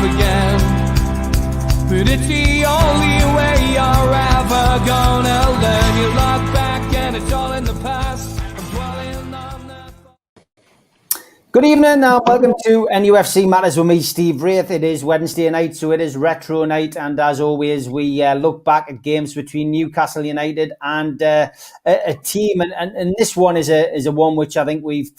again. But it's the only way you're ever gonna learn. You look back and it's all in the past. I'm dwelling on that. Good evening and welcome to NUFC Matters with me, Steve Wraith. It is Wednesday night, so it is retro night, and as always, we look back at games between Newcastle United and a team, and this one is a one which I think we've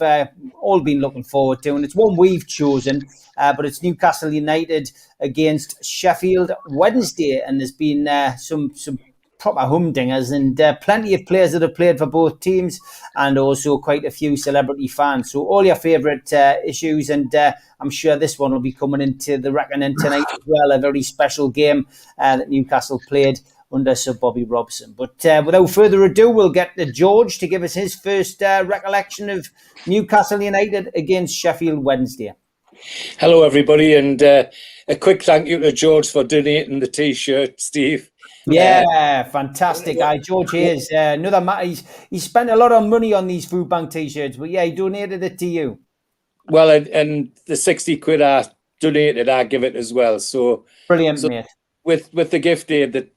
all been looking forward to, and it's one we've chosen, but it's Newcastle United against Sheffield Wednesday, and there's been some proper humdingers and plenty of players that have played for both teams, and also quite a few celebrity fans. So all your favourite issues, and I'm sure this one will be coming into the reckoning tonight as well. A very special game that Newcastle played under Sir Bobby Robson. But without further ado, we'll get to George to give us his first recollection of Newcastle United against Sheffield Wednesday. Hello, everybody, and a quick thank you to George for donating the T-shirt, Steve. Yeah, fantastic. George here's another matter. He spent a lot of money on these food bank T-shirts, but yeah, he donated it to you. Well, and the 60 quid I donated, I give it as well. So brilliant, mate. With the gift aid,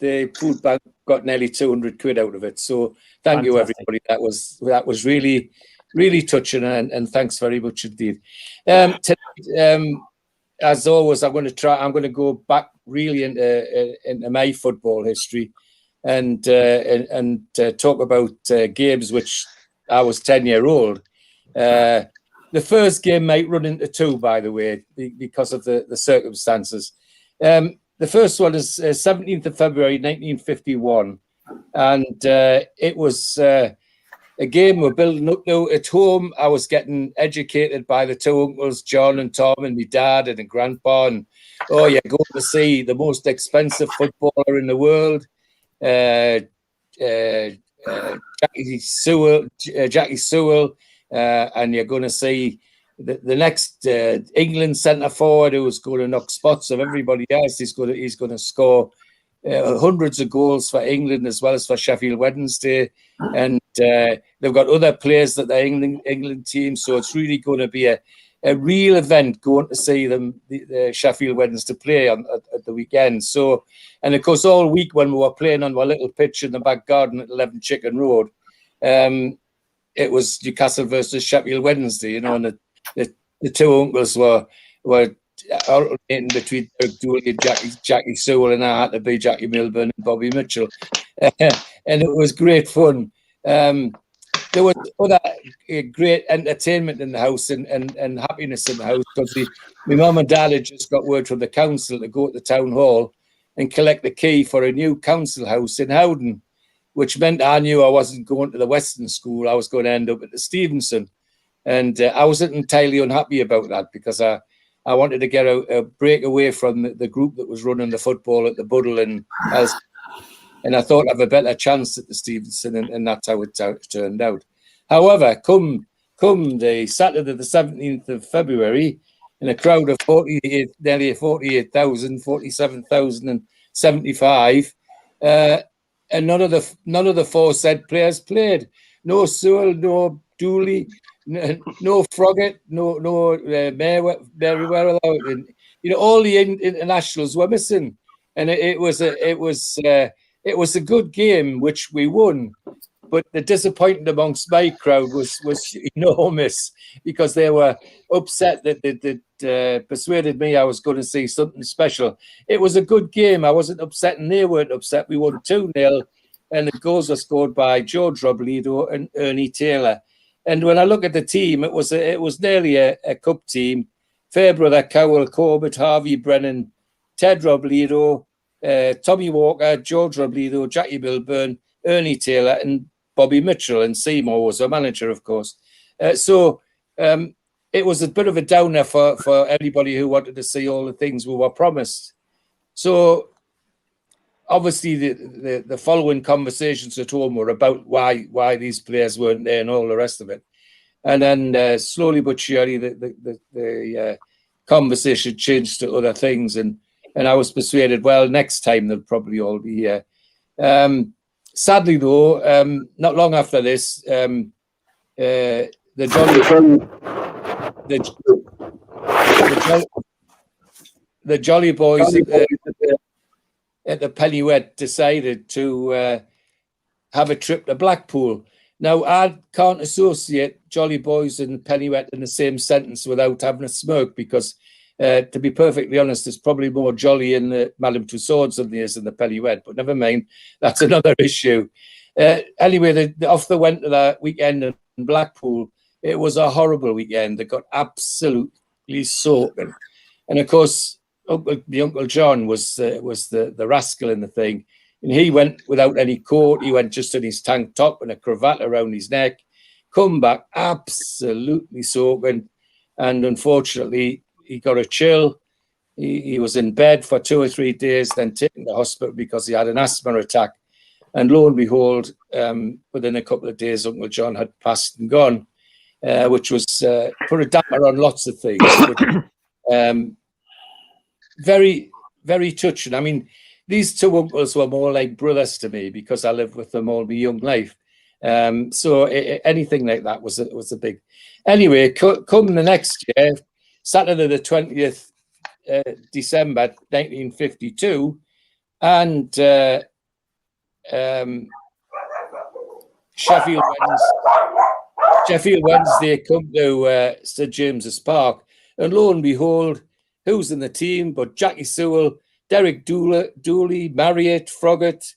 the food bank got nearly 200 quid out of it. So thank you, everybody. That was really, really touching, and thanks very much indeed. Tonight, as always, I'm going to go back really into my football history and talk about games which I was 10-year-old. The first game might run into two, by the way, because of the circumstances. The first one is 17th of February 1951, and it was a game we're building up now at home. I was getting educated by the two uncles, John and Tom, and my dad and grandpa. And you're going to see the most expensive footballer in the world, Jackie Sewell, and you're going to see the next England centre forward who's going to knock spots of everybody else. He's going to score hundreds of goals for England as well as for Sheffield Wednesday, and they've got other players that the England team. So it's really going to be a real event going to see them, the Sheffield Wednesday play at the weekend. So, and of course, all week when we were playing on our little pitch in the back garden at 11 Chicken Road, it was Newcastle versus Sheffield Wednesday. You know, and the two uncles were alternating between Dirk Dooley and Jackie Sewell, and I had to be Jackie Milburn and Bobby Mitchell, and it was great fun. There was other great entertainment in the house and happiness in the house, because my mum and dad had just got word from the council to go to the town hall and collect the key for a new council house in Howden, which meant I knew I wasn't going to the Western School. I was going to end up at the Stevenson, and I wasn't entirely unhappy about that, because I wanted to get a break away from the group that was running the football at the Buddle and else. And I thought I'd have a better chance at the Stevenson, and that's how it turned out. However, come the Saturday, the 17th of February, in a crowd of nearly 48,000, 47,075, and none of the four said players played. No Sewell, no Dooley, no Froggatt, no Merriweather, and all the internationals were missing, and it was a good game which we won, but the disappointment amongst my crowd was enormous, because they were upset that they persuaded me I was going to see something special. It was a good game. I wasn't upset, and they weren't upset. We won 2-0, and the goals were scored by George Robledo and Ernie Taylor. And when I look at the team, it was nearly a cup team. Fairbrother, Cowell, Corbett, Harvey Brennan, Ted Robledo, Tommy Walker, George Robledo, Jackie Milburn, Ernie Taylor, and Bobby Mitchell, and Seymour was our manager, of course. So it was a bit of a downer for anybody who wanted to see all the things we were promised. So obviously the following conversations at home were about why these players weren't there and all the rest of it. And then slowly but surely the conversation changed to other things, and I was persuaded, well, next time they'll probably all be here. Sadly, though, not long after this, the the Jolly Boys at the Pennywet decided to have a trip to Blackpool. Now, I can't associate Jolly Boys and Pennywet in the same sentence without having a smirk, because, to be perfectly honest, there's probably more jolly in the Madame Tussauds than there is in the Pennywet, but never mind, that's another issue. Anyway, off they went to that weekend in Blackpool. It was a horrible weekend. They got absolutely soaking. And of course, Uncle John was the rascal in the thing. And he went without any coat. He went just in his tank top and a cravat around his neck. Come back absolutely soaking. And unfortunately, he got a chill. He was in bed for 2 or 3 days, then taken to hospital because he had an asthma attack. And lo and behold, within a couple of days, Uncle John had passed and gone, which was put a damper on lots of things. But, very, very touching. I mean, these two uncles were more like brothers to me because I lived with them all my young life. So anything like that was a big. Anyway, come the next year, Saturday the 20th December 1952, and Sheffield Wednesday come to St James's Park, and lo and behold, who's in the team but Jackie Sewell, Derek Dooley, Marriott, Froggatt,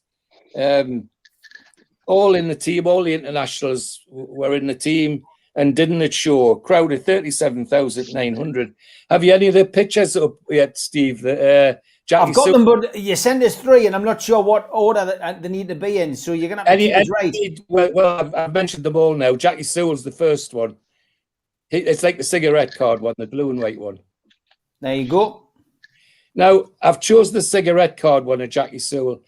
all in the team. All the internationals were in the team, and didn't it show? A crowd of 37,900. Have you any of the pictures up yet, Steve? I've got them, but you sent us 3, and I'm not sure what order they need to be in. So you're going to have to choose right. Well, I've mentioned them all now. Jackie Sewell's the first one. It's like the cigarette card one, the blue and white one. There you go. Now, I've chosen the cigarette card one of Jackie Sewell.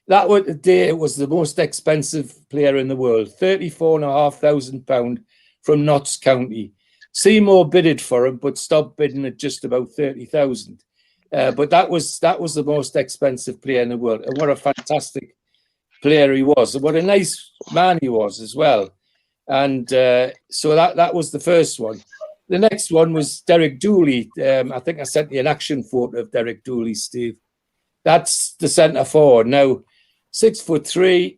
That was the day it was the most expensive player in the world, £34,500 from Notts County. Seymour bidded for him, but stopped bidding at just about 30,000. But that was the most expensive player in the world, and what a fantastic player he was, and what a nice man he was as well. And so that was the first one. The next one was Derek Dooley. I think I sent you an action photo of Derek Dooley, Steve. That's the centre forward. Now, 6'3",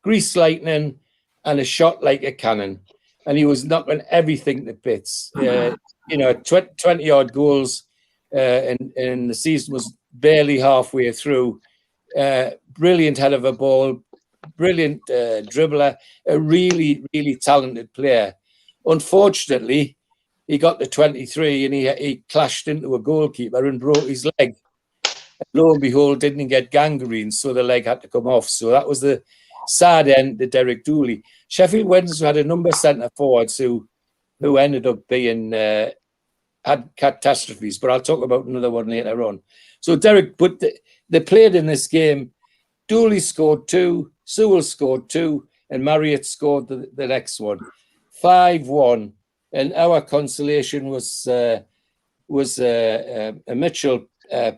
grease lightning, and a shot like a cannon. And he was knocking everything to bits. 20-odd goals, and the season was barely halfway through. Brilliant head of a ball, brilliant dribbler, a really, really talented player. Unfortunately, he got to 23 and he clashed into a goalkeeper and broke his leg. Lo and behold, didn't get gangrene, so the leg had to come off. So that was the sad end to Derek Dooley. Sheffield Wednesday had a number of centre forwards who ended up being had catastrophes, but I'll talk about another one later on. So Derek, but they played in this game. Dooley scored 2, Sewell scored 2, and Marriott scored the next one. 5-1, and our consolation was a Mitchell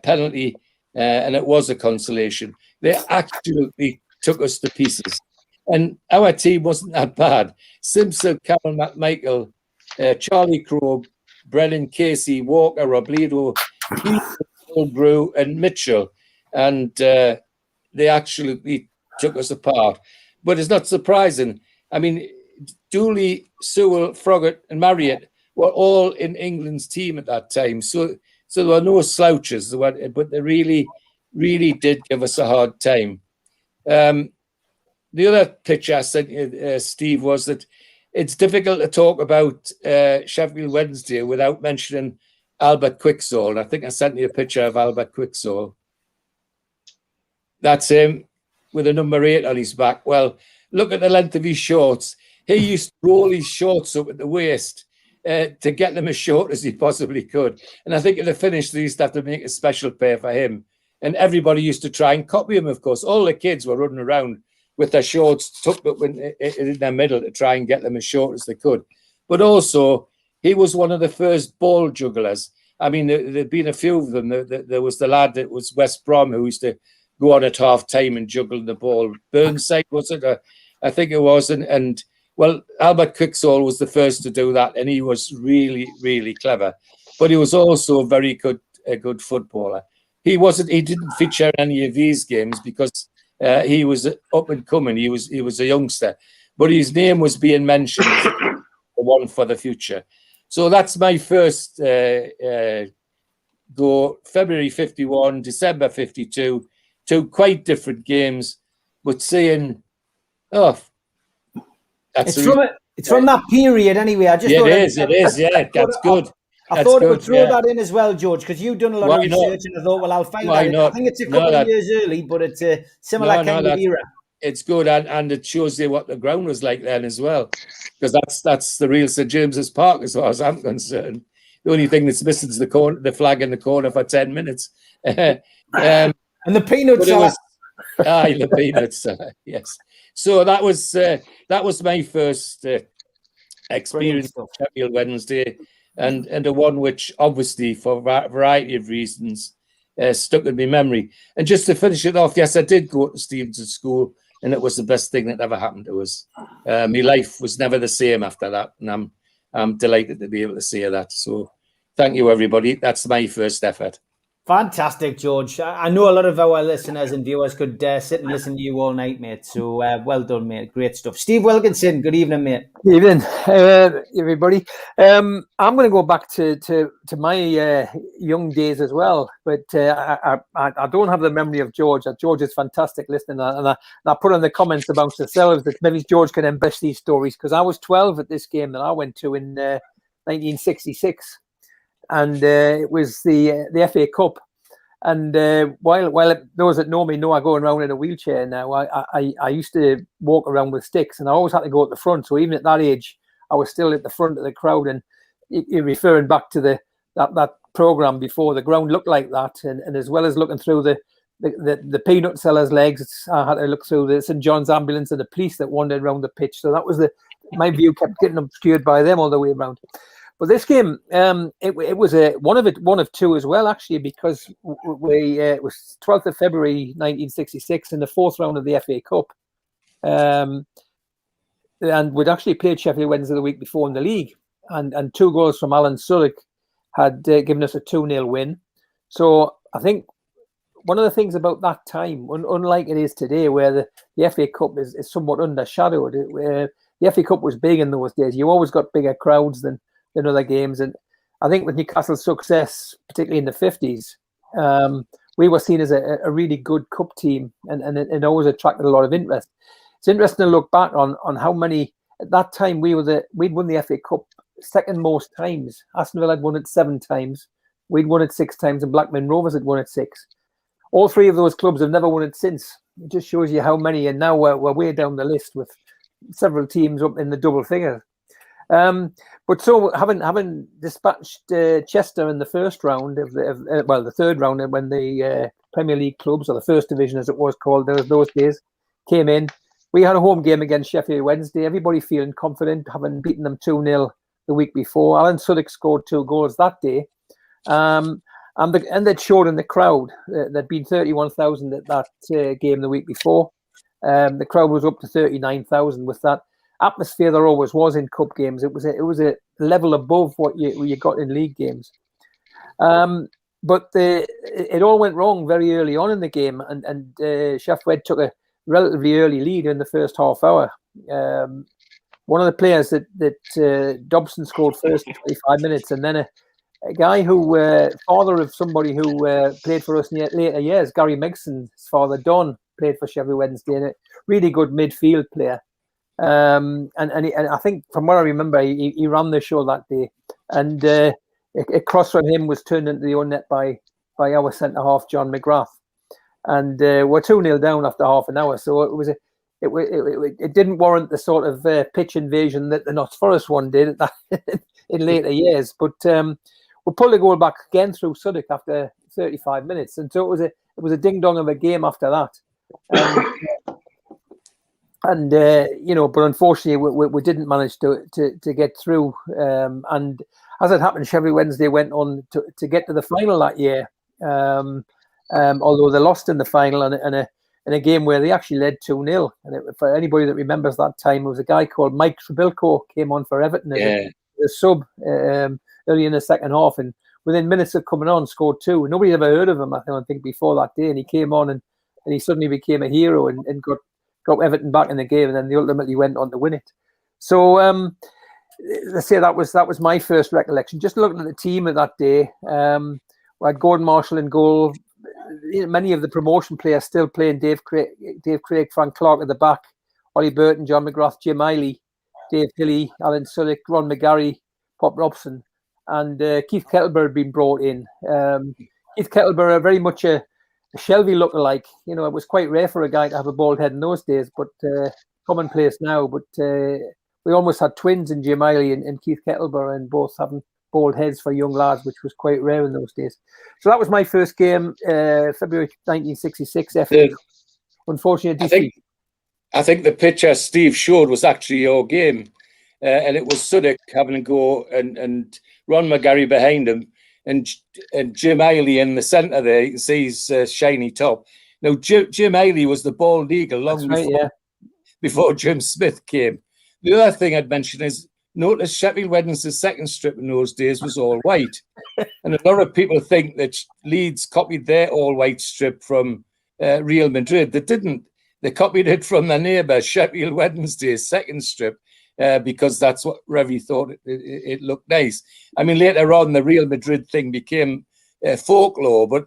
penalty, and it was a consolation. They absolutely took us to pieces, and our team wasn't that bad. Simpson, Cameron McMichael, Charlie Crowe, Brennan Casey, Walker, Robledo, Brew, and Mitchell, and they absolutely took us apart. But it's not surprising. I mean, Dooley, Sewell, Froggatt, and Marriott were all in England's team at that time. So there were no slouches, but they really, really did give us a hard time. The other picture I sent you, Steve, was that it's difficult to talk about Sheffield Wednesday without mentioning Albert Quicksall. And I think I sent you a picture of Albert Quicksall. That's him with a number 8 on his back. Well, look at the length of his shorts. He used to roll his shorts up at the waist to get them as short as he possibly could. And I think at the finish, they used to have to make a special pair for him. And everybody used to try and copy him, of course. All the kids were running around with their shorts tucked up in their middle to try and get them as short as they could. But also, he was one of the first ball jugglers. I mean, there'd been a few of them. There was the lad that was West Brom who used to go on at half time and juggle the ball. Burnside, was it? I think it was. And well, Albert Quicksall was the first to do that, and he was really, really clever. But he was also a very good good footballer. He didn't feature in any of these games because he was up and coming. He was a youngster, but his name was being mentioned as the one for the future. So that's my first go. February 51, December 52, two quite different games, but saying, oh, that's it's from that period anyway. I just thought it is. Yeah, that's good. I thought I would throw that in as well, George, because you've done a lot of research, and I thought, well, I'll find out. I think it's a couple of years early, but it's a similar kind of era. It's good, and it shows you what the ground was like then as well, because that's the real St James's Park as far as I'm concerned. The only thing that's missing is the flag in the corner for 10 minutes. And the peanuts. The peanuts. Yes. So that was my first experience of Sheffield Wednesday, and the one which obviously for a variety of reasons stuck in my memory. And just to finish it off, yes, I did go to Stevenson School, and it was the best thing that ever happened to us. My life was never the same after that, and I'm delighted to be able to say that. So thank you, everybody. That's my first effort. Fantastic, George. I know a lot of our listeners and viewers could sit and listen to you all night, mate. So well done, mate. Great stuff. Steve Wilkinson, good evening, mate. Good evening, everybody. I'm going to go back to my young days as well, but I don't have the memory of George. George is fantastic listening, and I put in the comments about yourselves that maybe George can embellish these stories, because I was 12 at this game that I went to in 1966. And it was the FA Cup. And while those that know me know I go around in a wheelchair now, I used to walk around with sticks, and I always had to go at the front. So even at that age, I was still at the front of the crowd. And you're referring back to that programme before, the ground looked like that. And as well as looking through the peanut seller's legs, I had to look through the St John's ambulance and the police that wandered around the pitch. So that was my view kept getting obscured by them all the way around. But this game, it was one of two as well, actually, because it was 12th of February 1966 in the fourth round of the FA Cup, and we'd actually played Sheffield Wednesday the week before in the league, and 2 goals from Alan Suddick had given us a 2-0 win. So I think one of the things about that time, unlike it is today, where the FA Cup is somewhat undershadowed, where the FA Cup was big in those days, you always got bigger crowds than other games. And I think with Newcastle's success, particularly in the 50s, we were seen as a really good cup team, and it always attracted a lot of interest. It's interesting to look back on how many, at that time, we'd won the FA Cup second most times. Aston Villa had won it 7 times. We'd won it 6 times, and Blackburn Rovers had won it 6. All 3 of those clubs have never won it since. It just shows you how many, and now we're way down the list with several teams up in the double figures. But so having dispatched Chester in the first round of the third round, when the Premier League clubs, or the First Division as it was called those days, came in, we had a home game against Sheffield Wednesday. Everybody feeling confident, having beaten them 2-0 the week before. Alan Suddick scored 2 goals that day, and they'd showed in the crowd. There'd been 31,000 at that game the week before. The crowd was up to 39,000 with that atmosphere there always was in cup games. It was a level above what you got in league games. But it all went wrong very early on in the game, and Sheffield Wed took a relatively early lead in the first half hour. One of the players that Dobson scored first in 25 minutes, and then a guy who father of somebody who played for us in later years, Gary Megson's father Don, played for Sheffield Wednesday, and a really good midfield player. And I think from what I remember, he ran the show that day, and a cross from him was turned into the own net by our centre half John McGrath, and we're 2-0 down after half an hour. So it didn't warrant the sort of pitch invasion that the Notts Forest one did in later years. But we pulled the goal back again through Suddick after 35 minutes, and so it was a ding dong of a game after that. But unfortunately, we didn't manage to get through. And as it happened, Sheffield Wednesday went on to get to the final that year, although they lost in the final in a game where they actually led 2-0. And for anybody that remembers that time, it was a guy called Mike Trebilco came on for Everton as a sub early in the second half, and within minutes of coming on, scored 2. Nobody had ever heard of him, I don't think, before that day. And he came on and he suddenly became a hero and got Everton back in the game. And then they ultimately went on to win it. So let's say that was my first recollection. Just looking at the team of that day, we had Gordon Marshall in goal. Many of the promotion players still playing. Dave Craig, Frank Clark at the back, Ollie Burton, John McGrath, Jim Eiley, Dave Hilly, Alan Suddick, Ron McGarry, Pop Robson, and Keith Kettleborough had been brought in. Keith Kettleborough, very much a Shelby lookalike. You know, it was quite rare for a guy to have a bald head in those days, but commonplace now. But we almost had twins in Jim Eiley and Keith Kettleborough, and both having bald heads for young lads, which was quite rare in those days. So that was my first game, February 1966. Unfortunately, defeat. I think the picture Steve showed was actually your game, and it was Suddick having a go and Ron McGarry behind him, and Jim Eiley in the centre there. You can see his shiny top. Now, Jim Eiley was the bald eagle long before Jim Smith came. The other thing I'd mention is, notice Sheffield Wednesday's second strip in those days was all white. And a lot of people think that Leeds copied their all white strip from Real Madrid. They didn't. They copied it from their neighbour, Sheffield Wednesday's second strip, because that's what Revy thought it looked nice. I mean, later on, the Real Madrid thing became folklore, but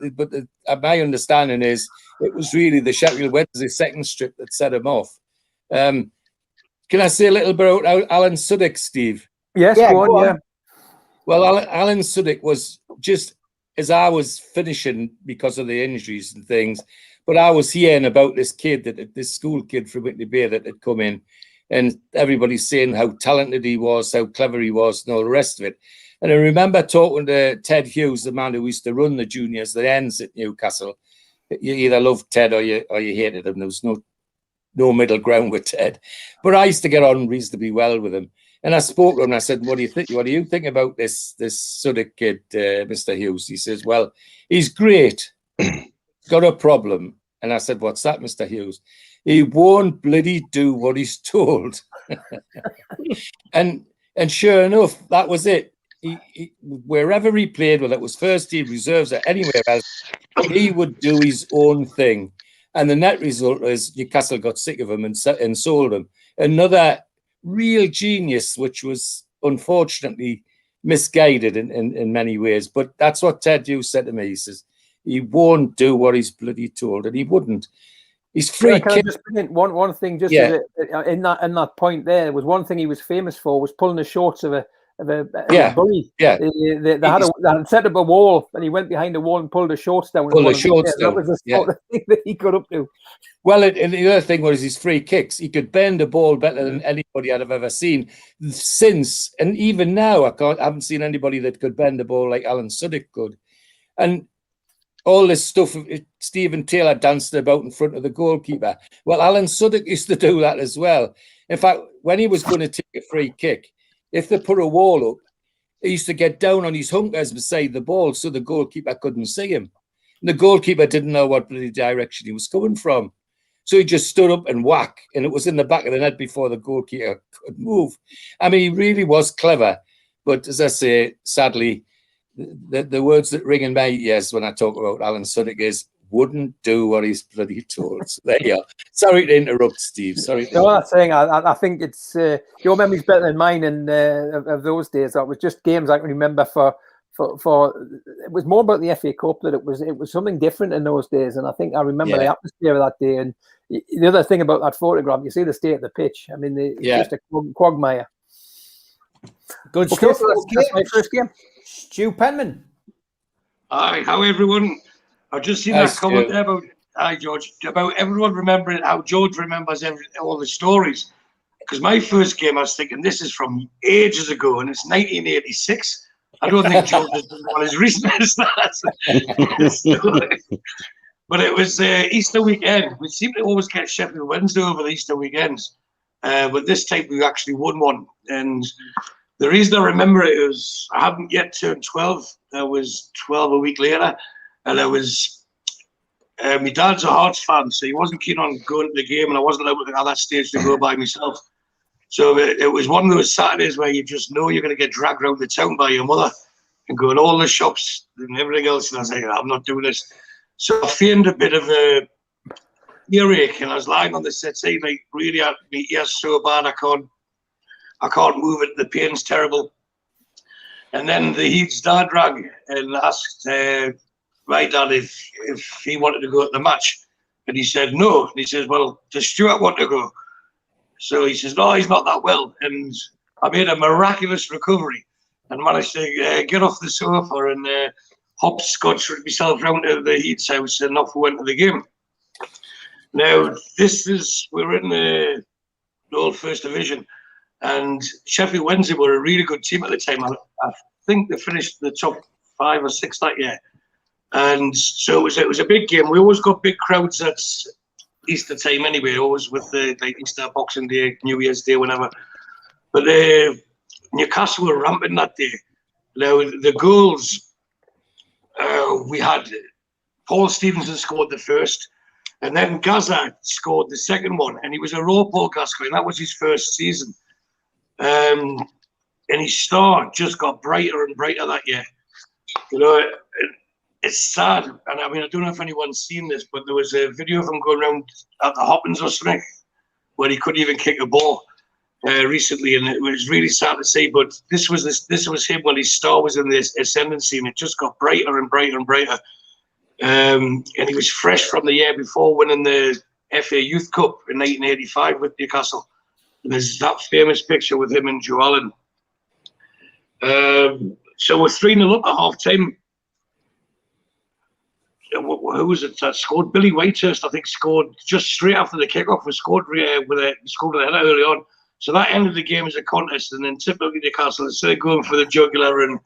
my understanding is it was really the Sheffield Wednesday second strip that set him off. Can I say a little bit about Alan Suddick, Steve? Yes, go on, yeah. Well, Alan Suddick was just as I was finishing because of the injuries and things, but I was hearing about this kid, this school kid from Whitley Bay that had come in, and everybody's saying how talented he was, how clever he was, and all the rest of it. And I remember talking to Ted Hughes, the man who used to run the juniors, the ends at Newcastle. You either loved Ted or you hated him. There was no middle ground with Ted. But I used to get on reasonably well with him. And I spoke to him and I said, what do you think about this Suddick kid, Mr. Hughes? He says, well, he's great. Got a problem. And I said, what's that, Mr. Hughes? He won't bloody do what he's told. and sure enough, that was it. He, wherever he played, whether it was first team, reserves, or anywhere else, he would do his own thing. And the net result is Newcastle got sick of him and sold him. Another real genius, which was unfortunately misguided in many ways. But that's what Ted Hughes said to me. He says, he won't do what he's bloody told. And he wouldn't. He's free. Can I just put in one thing just in that point there? Was one thing he was famous for was pulling the shorts of a bully. Yeah. They had set up a wall and he went behind the wall and pulled the shorts down. That was the sort of thing that he got up to. Well, and the other thing was his free kicks. He could bend a ball better than anybody I've ever seen since. And even now, I haven't seen anybody that could bend a ball like Alan Suddick could. And all this stuff, Stephen Taylor danced about in front of the goalkeeper. Well, Alan Suddick used to do that as well. In fact, when he was going to take a free kick, if they put a wall up, he used to get down on his hunkers beside the ball so the goalkeeper couldn't see him. And the goalkeeper didn't know what bloody direction he was coming from. So he just stood up and whack, and it was in the back of the net before the goalkeeper could move. I mean, he really was clever. But as I say, sadly, the words that ring in my ears when I talk about Alan Suddick is, wouldn't do what he's bloody told. So there you are. Sorry to interrupt, Steve. Sorry. No, that's saying. I think it's your memory's better than mine, and of those days. That was just games I can remember for. It was more about the FA Cup, that it was something different in those days, and I think I remember the atmosphere of that day. And the other thing about that photograph, you see the state of the pitch. I mean, it's just a quagmire. Good stuff. So that's my first game. Stu Penman. Hi, how everyone? I've just seen that comment there about George, about everyone remembering how George remembers all the stories. Because my first game, I was thinking this is from ages ago, and it's 1986. I don't think George has done one as recent as that. But it was Easter weekend. We seem to always get Sheffield Wednesday over the Easter weekends. But this time we actually won one. And the reason I remember it is I haven't yet turned 12. I was 12 a week later. And I was, my dad's a Hearts fan, so he wasn't keen on going to the game, and I wasn't allowed at that stage to go by myself. So it was one of those Saturdays where you just know you're going to get dragged around the town by your mother. and go to all the shops and everything else. And I was like, I'm not doing this. So I feigned a bit of a earache, and I was lying on the settee, like really, my ears so bad I can't move it. The pain's terrible. And then the Heat's dad rang and asked my dad if he wanted to go at the match, and he said no. And he says, well, does Stuart want to go? So he says, no, he's not that well. And I made a miraculous recovery and managed to get off the sofa and hopscotch myself round to the Heat's house, and off we went to the game. Now, we're in the old First Division, and Sheffield Wednesday were a really good team at the time. I think they finished the top 5 or 6 that year. And so it was a big game. We always got big crowds at Easter time anyway, always with the Easter, Boxing Day, New Year's Day, whenever. But Newcastle were rampant that day. Now, the goals, we had Paul Stevenson scored the first, and then Gaza scored the second one, and he was a raw Paul Gascoigne. That was his first season. And his star just got brighter and brighter that year. You know, it's sad, and I mean, I don't know if anyone's seen this, but there was a video of him going around at the Hoppins or something where he couldn't even kick a ball recently, and it was really sad to see. But this was him when his star was in this ascendancy, and it just got brighter and brighter and brighter. And he was fresh from the year before winning the FA Youth Cup in 1985 with Newcastle. And there's that famous picture with him and Joe Allen. So we're 3-0 up at half time. Who was it that scored? Billy Whitehurst, I think, scored just straight after the kickoff. We scored with a header early on. So that ended the game as a contest. And then typically Newcastle, instead of going for the jugular and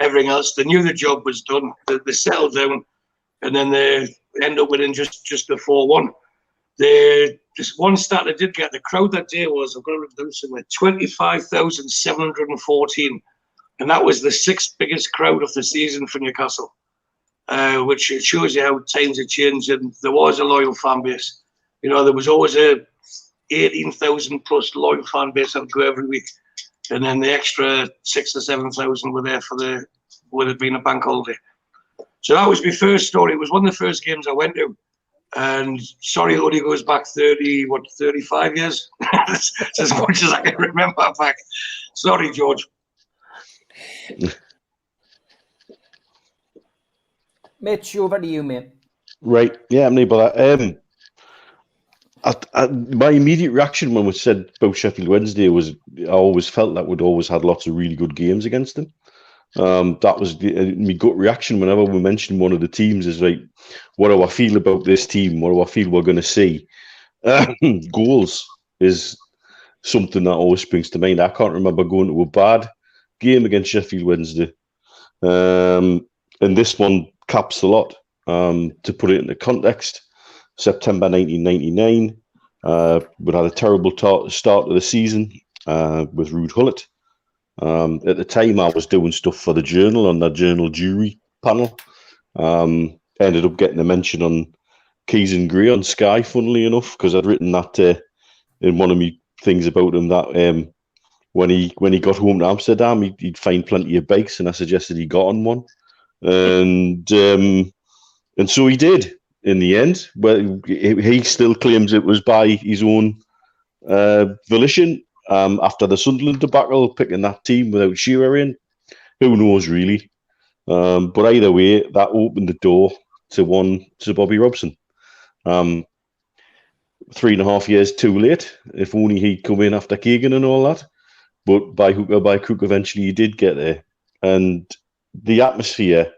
everything else, they knew the job was done. They settled down, and then they end up winning just a 4-1. Just one stat I did get, the crowd that day was, I've got to write down somewhere, 25,714. And that was the 6th biggest crowd of the season for Newcastle, which shows you how times have changed. And there was a loyal fan base. You know, there was always a 18,000 plus loyal fan base that would go every week. And then the extra 6,000 or 7,000 were there with it being a bank holiday. So that was my first story. It was one of the first games I went to. And sorry, it only goes back 35 years? That's as much as I can remember back. Sorry, George. Mitch, over to you, mate. Right, yeah, I'm able that. My immediate reaction when we said about Sheffield Wednesday was I always felt that we'd always had lots of really good games against them. That was my gut reaction whenever we mentioned one of the teams is like, what do I feel about this team? What do I feel we're going to see? Goals is something that always springs to mind. I can't remember going to a bad game against Sheffield Wednesday. And this one caps the lot. To put it into context, September 1999, we had a terrible start to the season with Ruud Gullit. At the time, I was doing stuff for the Journal on the Journal jury panel. Ended up getting a mention on Keys and Gray on Sky, funnily enough, because I'd written that in one of my things about him that when he got home to Amsterdam, he'd find plenty of bikes, and I suggested he got on one, and so he did in the end. Well, he still claims it was by his own volition. After the Sunderland debacle, picking that team without Shearer in, who knows really? But either way, that opened the door to Bobby Robson. 3.5 years too late. If only he'd come in after Keegan and all that. But by hook or by crook, eventually he did get there. And the atmosphere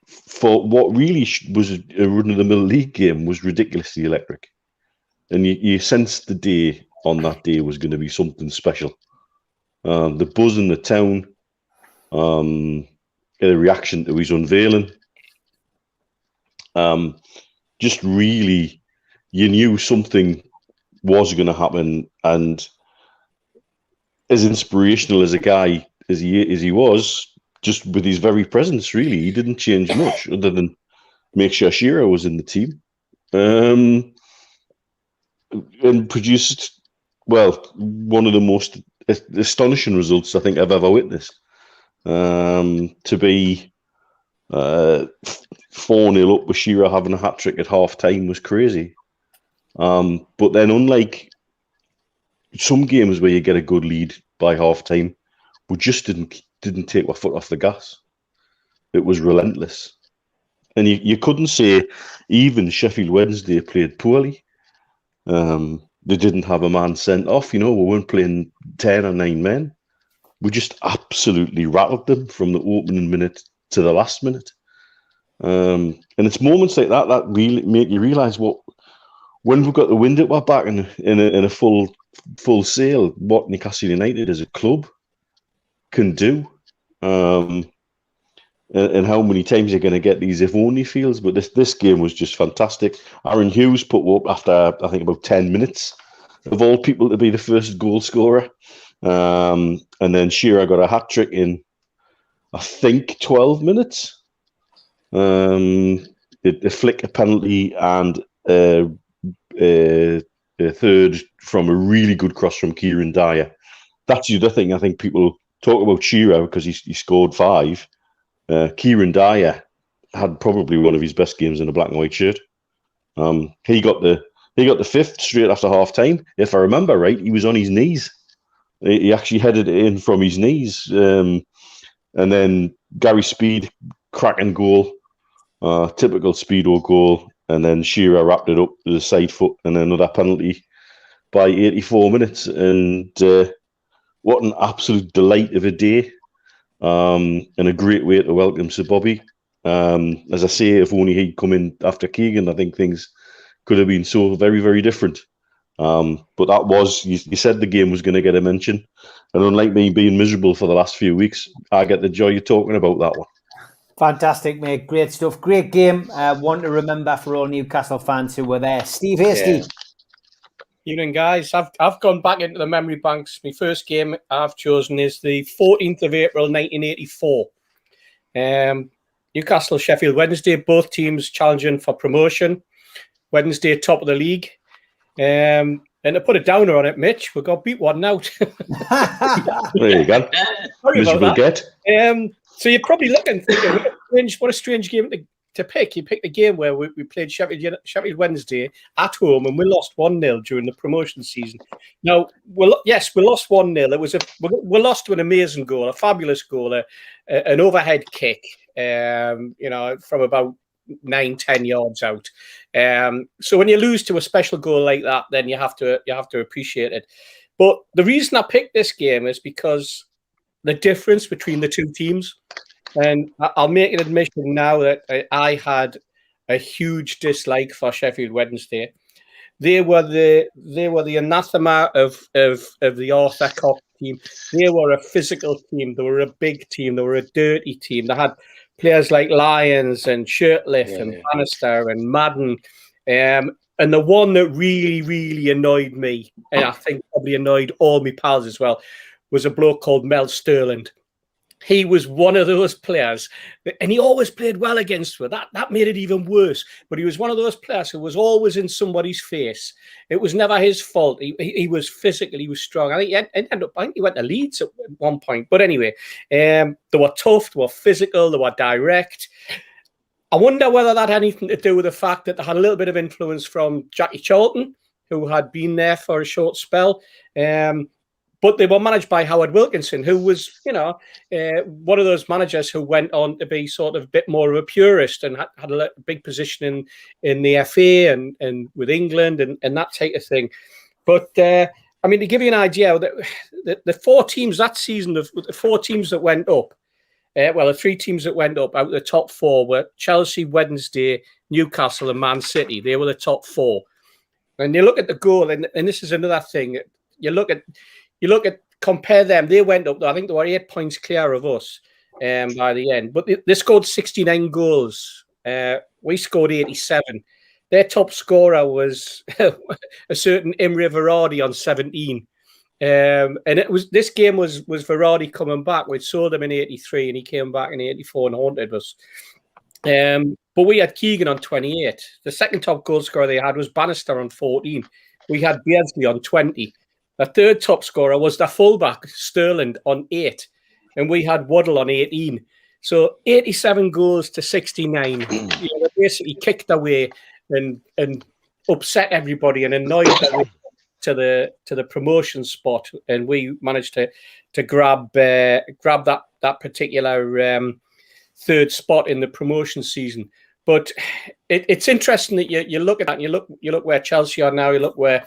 for what really was a run-of-the-mill league game was ridiculously electric. And you sensed the day on that day was going to be something special. The buzz in the town, the reaction to his unveiling, just really, you knew something was going to happen. And as inspirational as a guy as he was, just with his very presence, really, he didn't change much other than make sure Shearer was in the team, and produced, well, one of the most astonishing results I think I've ever witnessed. To be 4-0 up with Shearer having a hat-trick at half-time was crazy. But then, unlike some games where you get a good lead by half-time, we just didn't take our foot off the gas. It was relentless. And you couldn't say even Sheffield Wednesday played poorly. They didn't have a man sent off. We weren't playing 10 or 9 men. We just absolutely rattled them from the opening minute to the last minute. And it's moments like that really make you realise when we've got the wind at our back in a full sail, what Newcastle United as a club can do. And how many times you're going to get these if-only feels. But this game was just fantastic. Aaron Hughes put up after, I think, about 10 minutes, of all people, to be the first goal scorer. And then Shearer got a hat-trick in, I think, 12 minutes. A flick, a penalty, and a third from a really good cross from Kieran Dyer. That's the other thing. I think people talk about Shearer because he scored 5. Kieran Dyer had probably one of his best games in a black and white shirt. He got the 5th straight after half time. If I remember right, he was on his knees. He actually headed it in from his knees. And then Gary Speed, cracking goal, typical Speedo goal. And then Shearer wrapped it up with a side foot and another penalty by 84 minutes. And what an absolute delight of a day. And a great way to welcome Sir Bobby. As I say, if only he'd come in after Keegan, I think things could have been so very, very different. But that was, you said the game was going to get a mention. And unlike me being miserable for the last few weeks, I get the joy of talking about that one. Fantastic, mate. Great stuff. Great game. One to remember for all Newcastle fans who were there. Steve Hasty. Evening, guys. I've gone back into the memory banks. My first game I've chosen is the 14th of April, 1984. Newcastle, Sheffield Wednesday, both teams challenging for promotion. Wednesday, top of the league. And to put a downer on it, Mitch, we got beat 1-0. There you go. Miserable get. So you're probably looking, thinking, what a strange game to pick. You picked a game where we played Sheffield Wednesday at home and we lost 1-0 during the promotion season. Now, we lost 1-0. We lost to an amazing goal, a fabulous goal, an overhead kick, from about 9-10 yards out. So when you lose to a special goal like that, then you have to appreciate it. But the reason I picked this game is because the difference between the two teams. And I'll make an admission now that I had a huge dislike for Sheffield Wednesday. They were the anathema of the Arthur Cox team. They were a physical team. They were a big team. They were a dirty team. They had players like Lyons and Shirtliff and Bannister and Madden. And the one that really, really annoyed me, and I think probably annoyed all my pals as well, was a bloke called Mel Sterland. He was one of those players, and he always played well against her. That made it even worse. But he was one of those players who was always in somebody's face. It was never his fault. He was physical. He was strong. I think he went to Leeds at one point. But anyway, they were tough. They were physical. They were direct. I wonder whether that had anything to do with the fact that they had a little bit of influence from Jackie Charlton, who had been there for a short spell. But they were managed by Howard Wilkinson, who was, one of those managers who went on to be sort of a bit more of a purist and had a big position in the FA and with England and that type of thing. But, to give you an idea, the 4 teams that season, the 4 teams that went up, the 3 teams that went up out of the top 4 were Chelsea, Wednesday, Newcastle and Man City. They were the top 4. And you look at the goal, and this is another thing, compare them. They went up, I think they were 8 points clear of us by the end. But they scored 69 goals. We scored 87. Their top scorer was a certain Imre Varadi on 17. And this game was Varadi coming back. We'd sold him in 83 and he came back in 84 and haunted us. But we had Keegan on 28. The second top goal scorer they had was Bannister on 14. We had Beardsley on 20. The third top scorer was the fullback, Sterling, on 8. and we had Waddle on 18. So 87 goals to 69. They basically kicked away and upset everybody and annoyed their way to the promotion spot, and we managed to grab that particular third spot in the promotion season. But it's interesting that you look at that and you look where Chelsea are now, you look where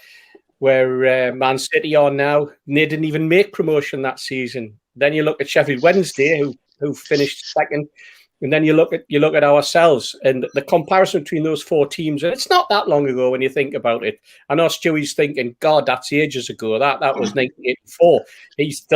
Man City are now. And they didn't even make promotion that season. Then you look at Sheffield Wednesday, who finished second, and then you look at ourselves, and the comparison between those four teams. And it's not that long ago when you think about it. I know Stewie's thinking, God, that's ages ago. That was 1984.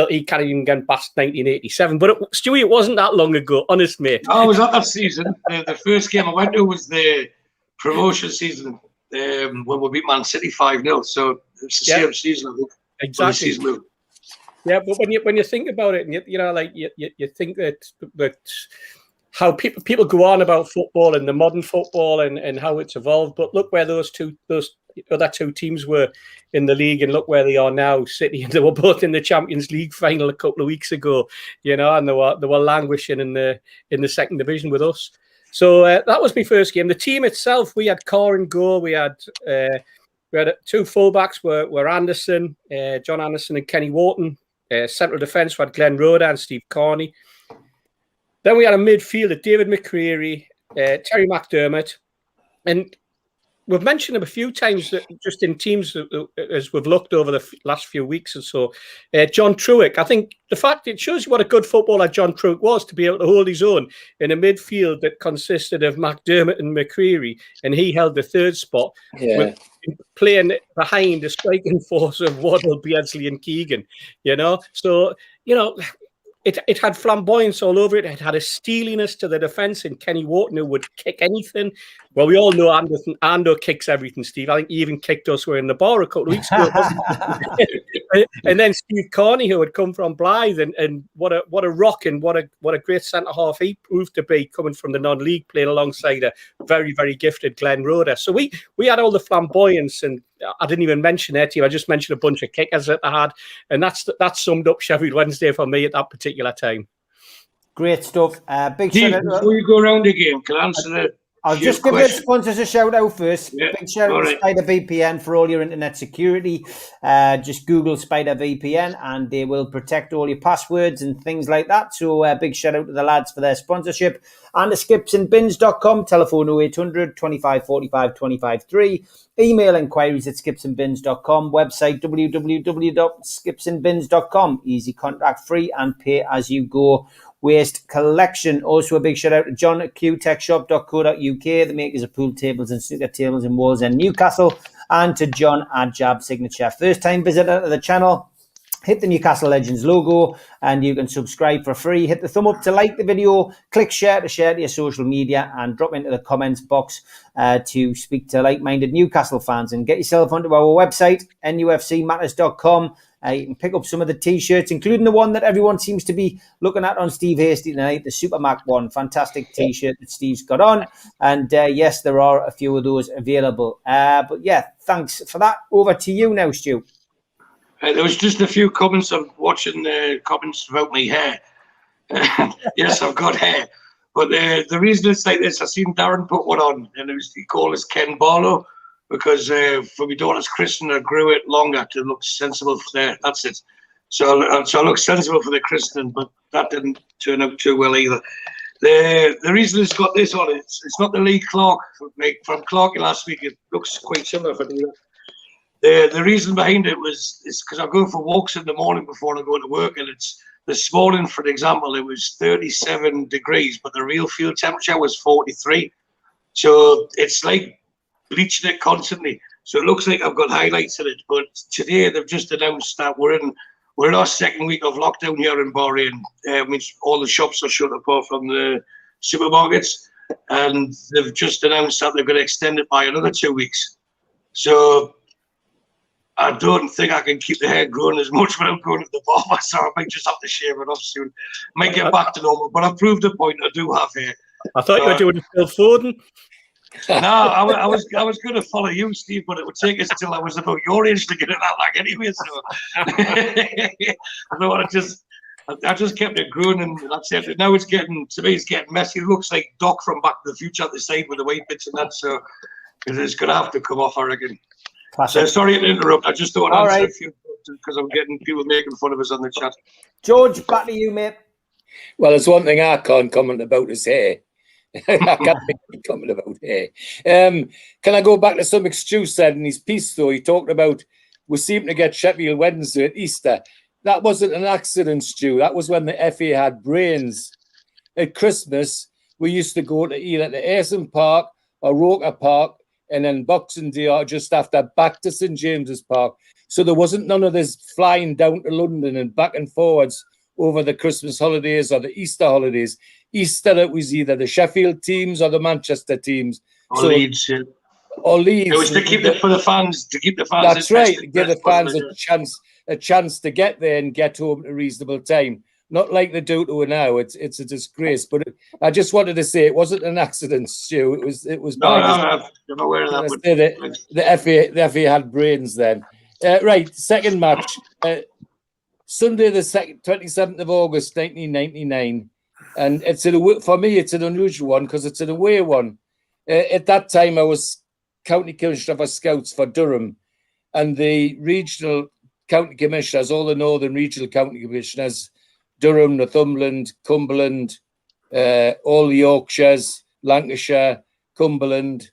He can't even get past 1987. But Stewie, it wasn't that long ago, honest mate. No, I was at that season. The first game I went to was the promotion season when we beat Man City 5-0. So it's the same season, I think. Exactly. Yeah, but when you think about it, and you think that how people go on about football and the modern football and how it's evolved, but look where those other two teams were in the league, and look where they are now. City, and they were both in the Champions League final a couple of weeks ago, and they were languishing in the second division with us. So that was my first game. The team itself, we had Carr and goal. We had two fullbacks were Anderson, John Anderson, and Kenny Wharton. Central defence, we had Glenn Roeder and Steve Carney. Then we had a midfielder, David McCreary, Terry McDermott. And we've mentioned him a few times that just in teams as we've looked over the last few weeks or so. John Truick, I think the fact it shows you what a good footballer John Truick was to be able to hold his own in a midfield that consisted of McDermott and McCreary, and he held the third spot. With playing behind the striking force of Waddle, Beardsley and Keegan, So, it had flamboyance all over it. It had a steeliness to the defence, and Kenny Wharton, who would kick anything. Well, we all know Ando kicks everything, Steve. I think he even kicked us. We're in the bar a couple of weeks ago. And then Steve Carney, who had come from Blythe, and what a rock and what a great centre half he proved to be, coming from the non-league, playing alongside a very, very gifted Glenn Roeder. So we had all the flamboyance, and I didn't even mention their team. I just mentioned a bunch of kickers that I had, and that summed up Sheffield Wednesday for me at that particular time. Great stuff. Big Steve, shout out. before you go around the game, can I answer the I'll just give the sponsors a shout out first. Yeah, big shout out to Spider VPN for all your internet security. Just Google Spider VPN and they will protect all your passwords and things like that. So big shout out to the lads for their sponsorship. And the skipsandbins.com, telephone 0800 25 45 25 3. Email inquiries at skipsandbins.com. Website www.skipsandbins.com. Easy, contract free and pay as you go. Waste collection. Also a big shout out to John at qtechshop.co.uk, the makers of pool tables and snooker tables in Wales and Newcastle, and to John at Jab Signature. First time visitor to the channel, hit the Newcastle Legends logo and you can subscribe for free. Hit the thumb up to like the video, click share to share to your social media, and drop into the comments box to speak to like-minded Newcastle fans, and get yourself onto our website, NUFCmatters.com. You can pick up some of the T-shirts, including the one that everyone seems to be looking at on Steve Hasty tonight, the Super Mac one. Fantastic T-shirt that Steve's got on. And yes, there are a few of those available. But yeah, thanks for that. Over to you now, Stu. There was just a few comments. I'm watching the comments about my hair. Yes, I've got hair. But the reason it's like this, I seen Darren put one on, and he called us Ken Barlow, because for my daughter's christening, I grew it longer to look sensible for there. That's it. So I look sensible for the christening, but that didn't turn out too well either. The reason it's got this on, it's not the Lee Clark from Clarky last week. It looks quite similar for me. The reason behind it is because I go for walks in the morning before I go to work, and it's this morning, for example, it was 37 degrees, but the real field temperature was 43. So it's like bleaching it constantly, so it looks like I've got highlights in it. But today they've just announced that we're in our second week of lockdown here in Bahrain, which all the shops are shut apart from the supermarkets, and they've just announced that they're going to extend it by another 2 weeks. So I don't think I can keep the hair growing as much without going to the barber, so I might just have to shave it off soon. Might get back to normal, but I've proved the point. I do have hair. I thought you were doing Phil Foden. No, I was going to follow you, Steve, but it would take us till I was about your age to get it that like anyway. So I don't want to just I just kept it growing, and that's it. Now it's getting, to me, it's getting messy. It looks like Doc from Back to the Future at the side with the white bits and that. So it's going to have to come off, I reckon. Classic. So sorry to interrupt. I just don't All answer right. a few because I'm getting people making fun of us on the chat. George, back to you, mate. Well, there's one thing I can't comment about is hair. I can't comment about hair. Can I go back to something Stu said in his piece, though? He talked about we seem to get Sheffield Wednesday at Easter. That wasn't an accident, Stu. That was when the FA had brains. At Christmas, we used to go to either the Ayson Park or Roker Park, and then Boxing Day or just after back to St James's Park. So there wasn't none of this flying down to London and back and forwards over the Christmas holidays or the Easter holidays. Easter, it was either the Sheffield teams or the Manchester teams. Or Leeds, yeah. Or Leeds. It was to keep it for the fans, to keep the fans. That's right, to give the fans a chance to get there and get home at a reasonable time. Not like they do to now. It's a disgrace. But I just wanted to say it wasn't an accident, Stu. It was. No, I'm aware of that. The FA had brains then. Right, second match. Sunday the 27th of August, 1999. And for me, it's an unusual one because it's an away one. At that time, I was County Commissioner for Scouts for Durham, and the regional county commissioners, all the northern regional county commissioners, Durham, Northumberland, Cumberland, all the Yorkshires, Lancashire, Cumberland,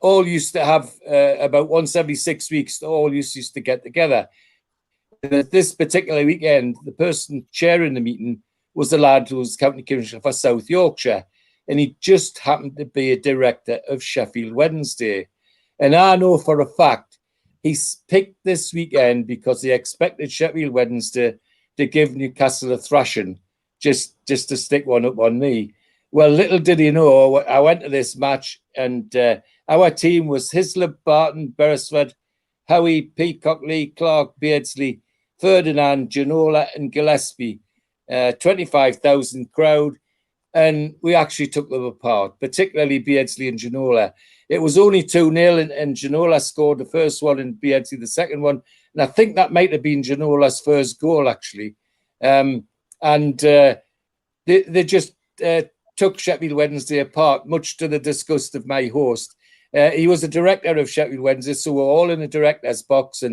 all used to have about once every 6 weeks, all used to get together. This particular weekend, the person chairing the meeting was the lad who was County Commissioner for South Yorkshire, and he just happened to be a director of Sheffield Wednesday. And I know for a fact he's picked this weekend because he expected Sheffield Wednesday to give Newcastle a thrashing, just to stick one up on me. Well, little did he know, I went to this match and our team was Hislop, Barton, Beresford, Howie, Peacock, Lee, Clark, Beardsley, Ferdinand, Genola and Gillespie. 25,000 crowd, and we actually took them apart, particularly Beardsley and Genola. It was only 2-0, and Genola scored the first one and Beardsley the second one, and I think that might have been Genola's first goal, actually. They just took Sheffield Wednesday apart, much to the disgust of my host. He was a director of Sheffield Wednesday, so we're all in the director's box,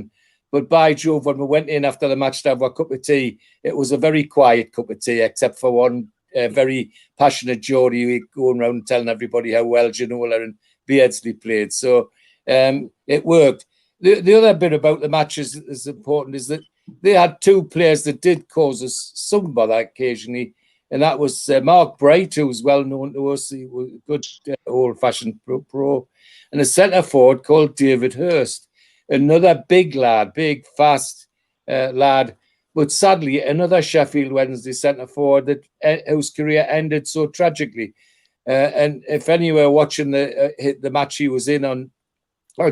but by Jove, when we went in after the match to have a cup of tea, it was a very quiet cup of tea, except for one very passionate Geordie going around telling everybody how well Genola and Beardsley played. So it worked. The other bit about the match is important is that they had two players that did cause us some bother occasionally, and that was Mark Bright, who was well known to us. He was a good old-fashioned pro, and a centre forward called David Hurst. Another big lad, big, fast lad, but sadly, another Sheffield Wednesday centre forward whose career ended so tragically. And if any were watching the match he was in on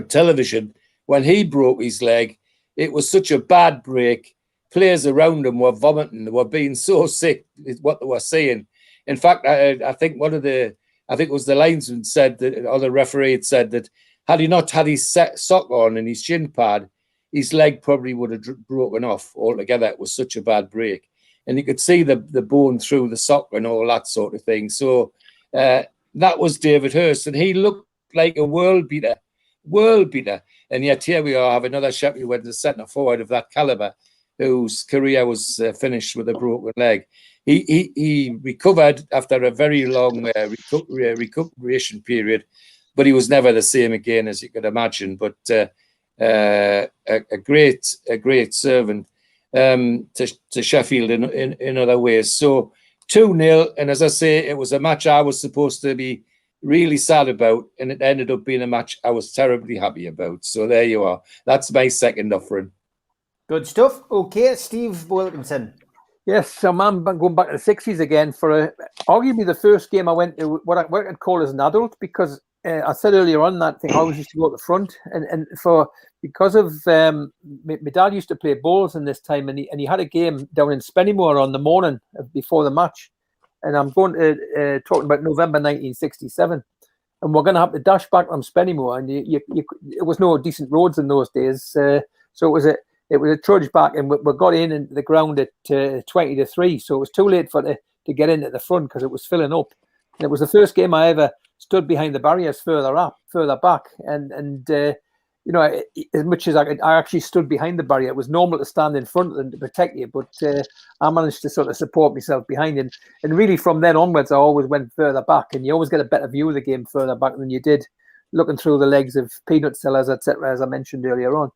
television, when he broke his leg, it was such a bad break. Players around him were vomiting. They were being so sick with what they were saying. In fact, I think it was the linesman said that, or the referee had said that, had he not had his sock on and his shin pad, his leg probably would have broken off altogether. It was such a bad break. And you could see the bone through the sock and all that sort of thing. So that was David Hurst, and he looked like a world beater. And yet here we are, have another Sheffield Wednesday centre forward of that calibre, whose career was finished with a broken leg. He recovered after a very long recuperation period, but he was never the same again, as you could imagine. But a great servant to Sheffield in other ways. So 2-0, and as I say, it was a match I was supposed to be really sad about, and it ended up being a match I was terribly happy about. So there you are. That's my second offering. Good stuff. Okay, Steve Wilkinson. Yes, so I'm going back to the 60s again for arguably the first game I went to, what I'd call as an adult, because I said earlier on that thing, I always used to go at the front, and because of my dad used to play bowls in this time, and he had a game down in Spennymoor on the morning before the match, and I'm going to talking about November 1967, and we're going to have to dash back from Spennymoor, and it was no decent roads in those days, so it was it was a trudge back, and we got into the ground at 20-3. So it was too late for to get in at the front because it was filling up. And it was the first game I ever stood behind the barriers further back, and you know, as much as I actually stood behind the barrier. It was normal to stand in front of them to protect you, but I managed to sort of support myself behind it. And really from then onwards, I always went further back, and you always get a better view of the game further back than you did looking through the legs of peanut sellers, etc., as I mentioned earlier on.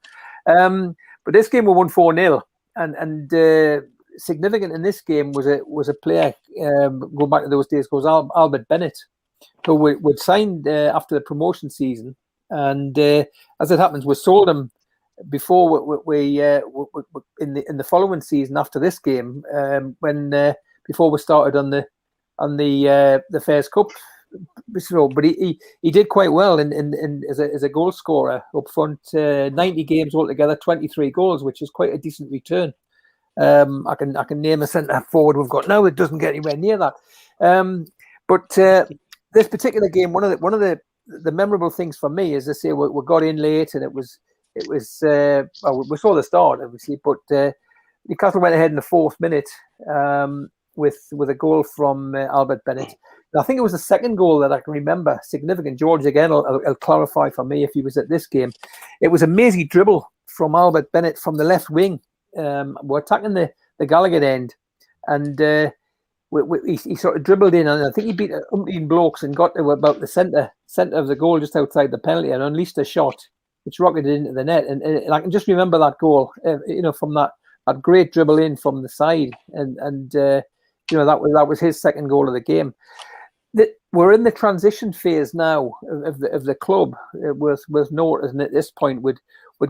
But this game we won 4-0, and significant in this game was a player going back to those days, goes Albert Bennett, who we'd signed after the promotion season. And as it happens, we sold him before we in the following season after this game, when before we started on the Fairs Cup. So, but he did quite well in as a goal scorer up front. 90 games altogether, 23 goals, which is quite a decent return. I can name a centre forward we've got now that doesn't get anywhere near that. But this particular game, one of the memorable things for me is, I say, we got in late, and it was well, we saw the start obviously, but Newcastle went ahead in the 4th minute with a goal from Albert Bennett. And I think it was the second goal that I can remember significant. George again will clarify for me if he was at this game. It was a mazy dribble from Albert Bennett from the left wing. We're attacking the Gallagher end, and he sort of dribbled in, and I think he beat umpteen blokes and got to about the centre of the goal, just outside the penalty, and unleashed a shot which rocketed into the net. And I can just remember that goal, from that great dribble in from the side, and that was his second goal of the game. We're in the transition phase now of the club. Worth noting at this point, we'd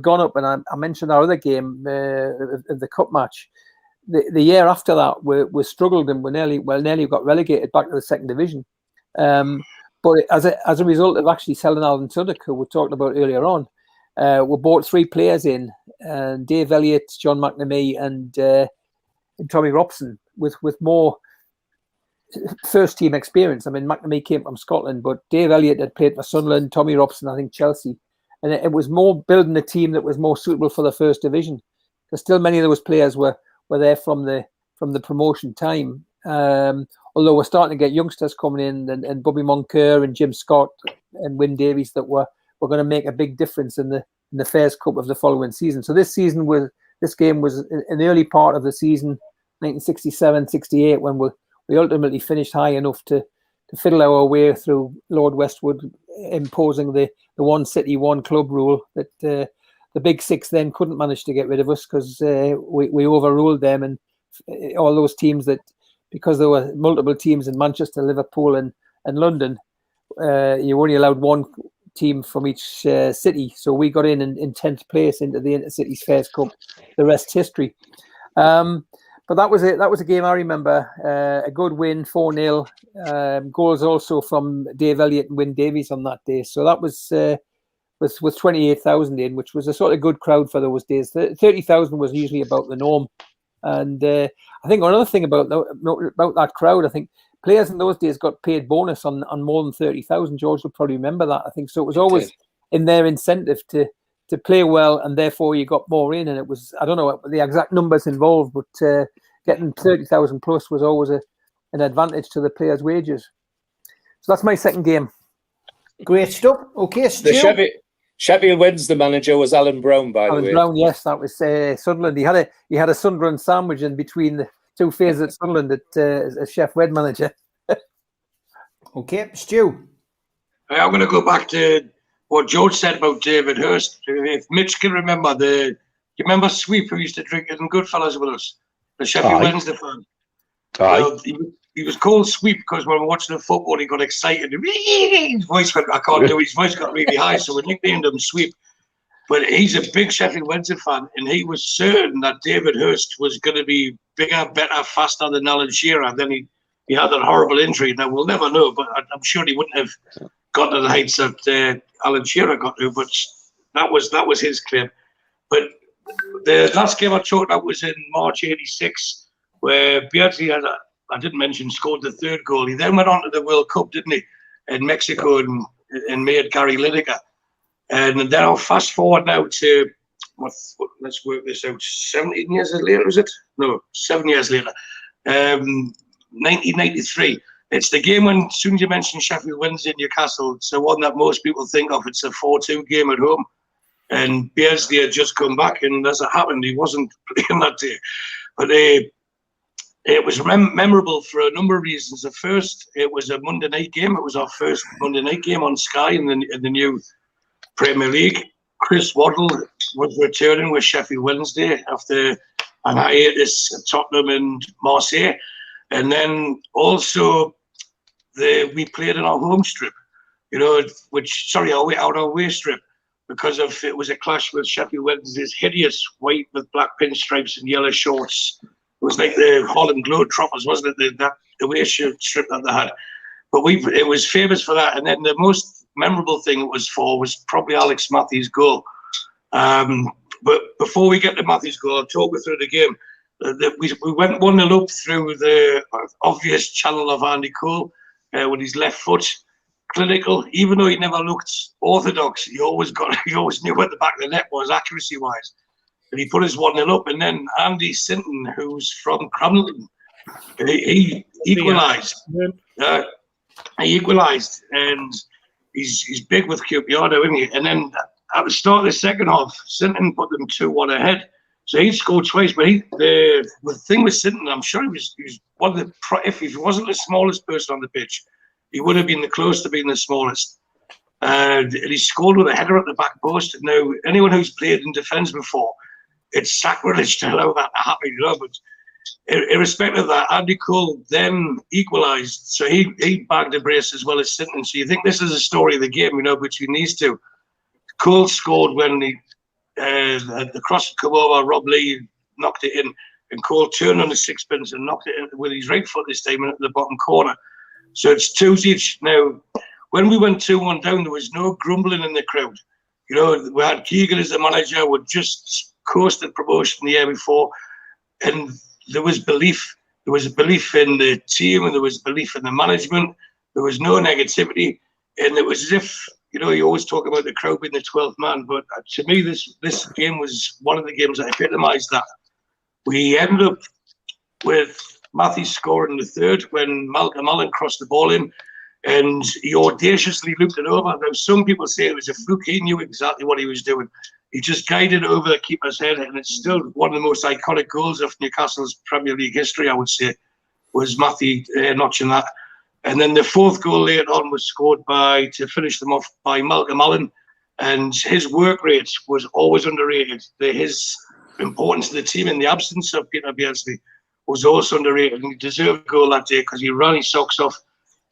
gone up, and I mentioned our other game of the cup match. The year after that, we struggled, and we nearly got relegated back to the second division. But as a result of actually selling Alan Suddick, who we talked about earlier on, we bought 3 players in, Dave Elliott, John McNamee, and Tommy Robson, with more first team experience. I mean, McNamee came from Scotland, but Dave Elliott had played for Sunderland, Tommy Robson, I think Chelsea, and it was more building a team that was more suitable for the first division. Because still many of those players were there from the promotion time. Although we're starting to get youngsters coming in, and Bobby Moncur and Jim Scott and Wyn Davies that were going to make a big difference in the Fairs Cup of the following season. So this game was in the early part of the season, 1967-68, when we ultimately finished high enough to fiddle our way through Lord Westwood, imposing the one city, one club rule that the Big Six then couldn't manage to get rid of us, because we overruled them, and all those teams that, because there were multiple teams in Manchester, Liverpool and London, you only allowed one team from each city. So we got in 10th place into the Intercities Fairs Cup. The rest history. But that was it. That was a game I remember. A good win, 4-0. Goals also from Dave Elliott and Wyn Davies on that day. So that was with 28,000 in, which was a sort of good crowd for those days. 30,000 was usually about the norm. And I think another thing about that crowd, I think players in those days got paid bonus on more than 30,000. George will probably remember that. I think so. It was always in their incentive to play well, and therefore you got more in. And it was, I don't know the exact numbers involved, but getting 30,000 plus was always an advantage to the players' wages. So that's my second game. Great stuff. Okay, Stu. The Sheffield Wednesday manager was Alan Brown, by the way. Alan Brown, yes, that was Sunderland. He had a Sunderland sandwich in between the two phases at Sunderland as Chef Wed manager. Okay, Stu. I'm going to go back to what George said about David Hurst. If Mitch can remember, you remember Sweep, who used to drink in Goodfellas with us, the Sheffield Wednesday fan. He was called Sweep because when we were watching the football, he got excited. His voice went, I can't do it. His voice got really high, so we nicknamed him Sweep. But he's a big Sheffield Wednesday fan, and he was certain that David Hurst was going to be bigger, better, faster than Alan Shearer. And then he had that horrible injury. Now, we'll never know, but I'm sure he wouldn't have got to the heights that Alan Shearer got to, but that was his claim. But the last game I talked about was in March '86, where Beardsley I didn't mention, scored the third goal. He then went on to the World Cup, didn't he, in Mexico, and made Gary Lineker. And then I'll fast forward now to let's work this out. 17 years later, is it? No, 7 years later. 1993. It's the game when, as soon as you mention Sheffield Wednesday, Newcastle, it's the one that most people think of. It's a 4-2 game at home. And Beardsley had just come back, and as it happened, he wasn't playing that day. But it was memorable for a number of reasons. The first, it was a Monday night game. It was our first Monday night game on Sky in the new Premier League. Chris Waddle was returning with Sheffield Wednesday after an hiatus at Tottenham and Marseille. And then also we played in our home strip, our away strip, because of it was a clash with Sheffield Wednesday's hideous white with black pinstripes and yellow shorts. It was like the Holland Globetrotters, wasn't it? That away strip that they had. But it was famous for that. And then the most memorable thing it was for was probably Alex Matthews' goal. But before we get to Matthews' goal, I'll talk you through the game. We went 1-0 up through the obvious channel of Andy Cole with his left foot. Clinical, even though he never looked orthodox, he always knew where the back of the net was, accuracy-wise. And he put his 1-0 up. And then Andy Sinton, who's from Cramlington, he equalised. He equalised, and he's big with QPR, isn't he? And then at the start of the second half, Sinton put them 2-1 ahead. So he scored twice. But the thing with Sinton, I'm sure he was one of the, if he wasn't the smallest person on the pitch, he would have been close to being the smallest. And he scored with a header at the back post. Now, anyone who's played in defence before, it's sacrilege to allow that to happen, but irrespective of that, Andy Cole then equalised. So he bagged a brace as well as Sinton. So you think this is a story of the game, between these two. Cole scored when the cross had come over, Rob Lee knocked it in, and Cole turned on the sixpence and knocked it in with his right foot this time at the bottom corner. So it's 2 each. Now, when we went 2-1 down, there was no grumbling in the crowd. We had Keegan as the manager, we'd just coasted promotion the year before, and there was belief. There was a belief in the team, and there was belief in the management. There was no negativity, and it was as if, you always talk about the crowd being the 12th man, but to me, this game was one of the games that epitomised that. We ended up with Matthews scoring the third when Malcolm Allen crossed the ball in, and he audaciously looped it over. Now, some people say it was a fluke. He knew exactly what he was doing. He just guided over the keeper's head, and it's still one of the most iconic goals of Newcastle's Premier League history, I would say, was Matthew notching that. And then the fourth goal later on was scored to finish them off by Malcolm Allen, and his work rate was always underrated. His importance to the team in the absence of Peter Beardsley was also underrated, and he deserved a goal that day because he ran his socks off,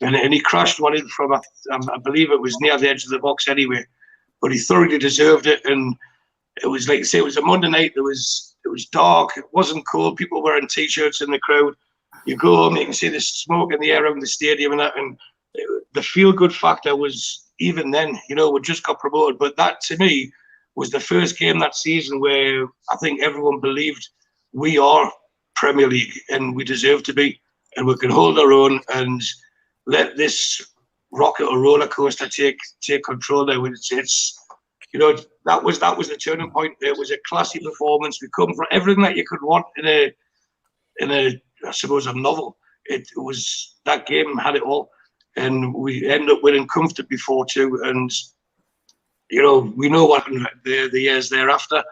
and he crashed one in from, I believe it was near the edge of the box anyway, but he thoroughly deserved it. And it was like I say, it was a Monday night. It was dark. It wasn't cold. People wearing t-shirts in the crowd. You go home, you can see the smoke in the air around the stadium and that. And the feel-good factor was even then. We just got promoted, but that to me was the first game that season where I think everyone believed we are Premier League and we deserve to be, and we can hold our own and let this rocket or roller coaster take control there. That was the turning point. It was a classy performance. We come for everything that you could want in a I suppose a novel. It was, that game had it all, and we ended up winning comfortably 4-2. And we know what happened the years thereafter.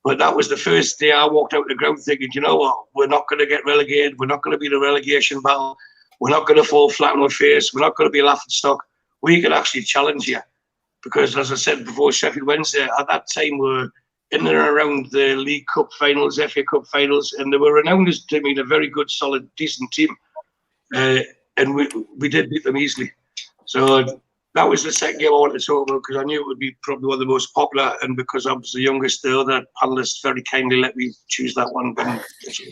But that was the first day I walked out the ground thinking, you know what, we're not going to get relegated. We're not going to be in a relegation battle. We're not going to fall flat on our face. We're not going to be a laughing stock. We can actually challenge here. Because, as I said before, Sheffield Wednesday, at that time, were in and around the League Cup finals, FA Cup finals, and they were renowned as being a very good, solid, decent team. And we did beat them easily. So that was the second game I wanted to talk about, because I knew it would be probably one of the most popular, and because I was the youngest, the other panelists very kindly let me choose that one.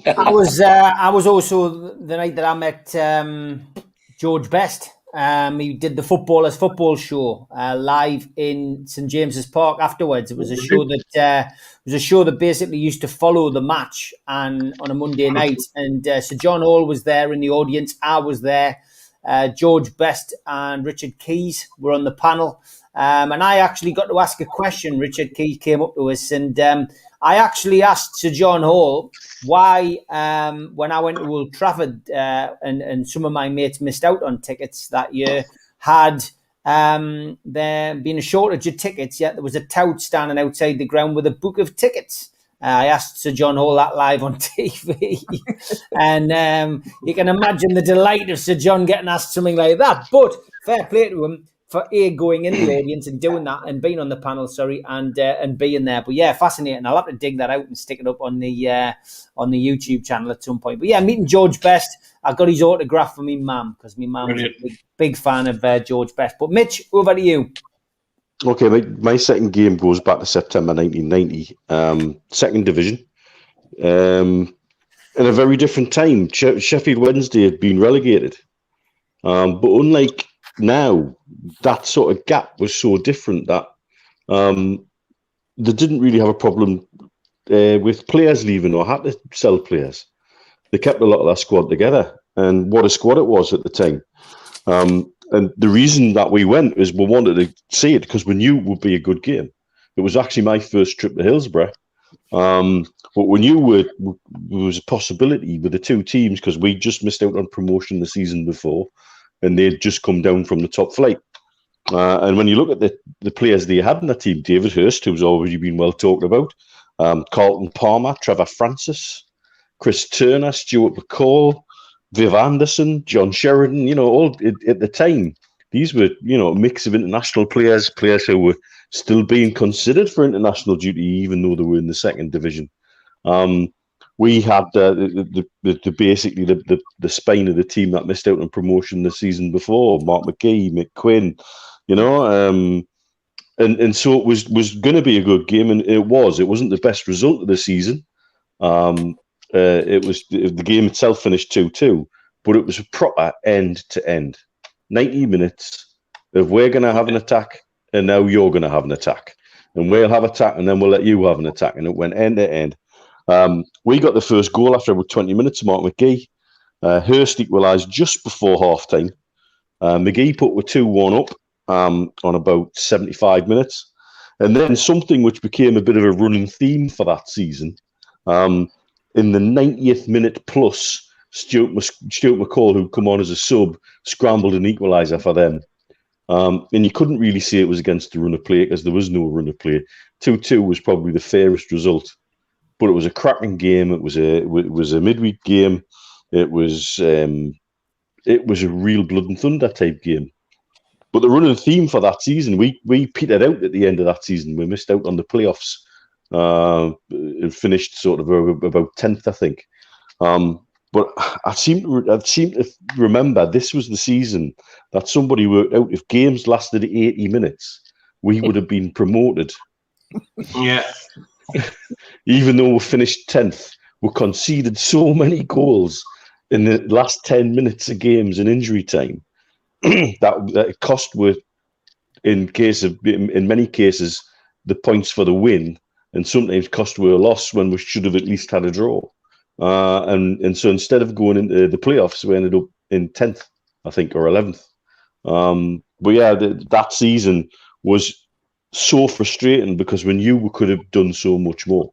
I was also the night that I met George Best. He did the Footballers Football Show live in St James's Park afterwards. It was a show that basically used to follow the match on a Monday night, and Sir John Hall was there in the audience. I was there. George Best and Richard Keys were on the panel. and I actually got to ask a question. Richard Key came up to us, and I actually asked Sir John Hall why, when I went to Old Trafford and some of my mates missed out on tickets that year, had there been a shortage of tickets, yet there was a tout standing outside the ground with a book of tickets. I asked Sir John Hall that live on TV, and you can imagine the delight of Sir John getting asked something like that. But fair play to him for going in the audience and doing that, and being on the panel, and being there. But yeah, fascinating. I'll have to dig that out and stick it up on the YouTube channel at some point. But yeah, meeting George Best, I got his autograph from my mum, because my mum was a big fan of George Best. But Mitch, over to you. Okay, my second game goes back to September 1990, second division. In a very different time. Sheffield Wednesday had been relegated. But unlike now, that sort of gap was so different that they didn't really have a problem with players leaving or had to sell players. They kept a lot of that squad together, and what a squad it was at the time. And the reason that we went is we wanted to see it because we knew it would be a good game. It was actually my first trip to Hillsborough. But we knew there was a possibility with the two teams because we just missed out on promotion the season before, and they'd just come down from the top flight. And when you look at the players they had in that team, David Hurst, who's already been well talked about, Carlton Palmer, Trevor Francis, Chris Turner, Stuart McCall, Viv Anderson, John Sheridan, all at the time, these were, a mix of international players who were still being considered for international duty, even though they were in the second division. We had basically the spine of the team that missed out on promotion the season before, Mark McGee, Mick Quinn, and so it was going to be a good game, and it was. It wasn't the best result of the season. The game itself finished 2-2, but it was a proper end-to-end. 90 minutes of we're going to have an attack, and now you're going to have an attack. And we'll have attack, and then we'll let you have an attack. And it went end-to-end. We got the first goal after about 20 minutes, Mark McGee. Hurst equalised just before half-time. McGee put with 2-1 up on about 75 minutes. And then something which became a bit of a running theme for that season, in the 90th minute plus, Stuart McCall, who'd come on as a sub, scrambled an equaliser for them. And you couldn't really say it was against the run of play because there was no run of play. 2-2 was probably the fairest result. But it was a cracking game. It was a midweek game. It was a real blood and thunder type game. But the running theme for that season, we petered out at the end of that season. We missed out on the playoffs. It finished sort of about 10th, I think. But I seem to remember this was the season that somebody worked out if games lasted 80 minutes, we would have been promoted. Yeah. Even though we finished 10th, we conceded so many goals in the last 10 minutes of games in injury time that it cost were, in many cases, the points for the win, and sometimes cost were a loss when we should have at least had a draw. And so instead of going into the playoffs, we ended up in 10th, I think, or 11th. But yeah, that season was so frustrating because we knew we could have done so much more.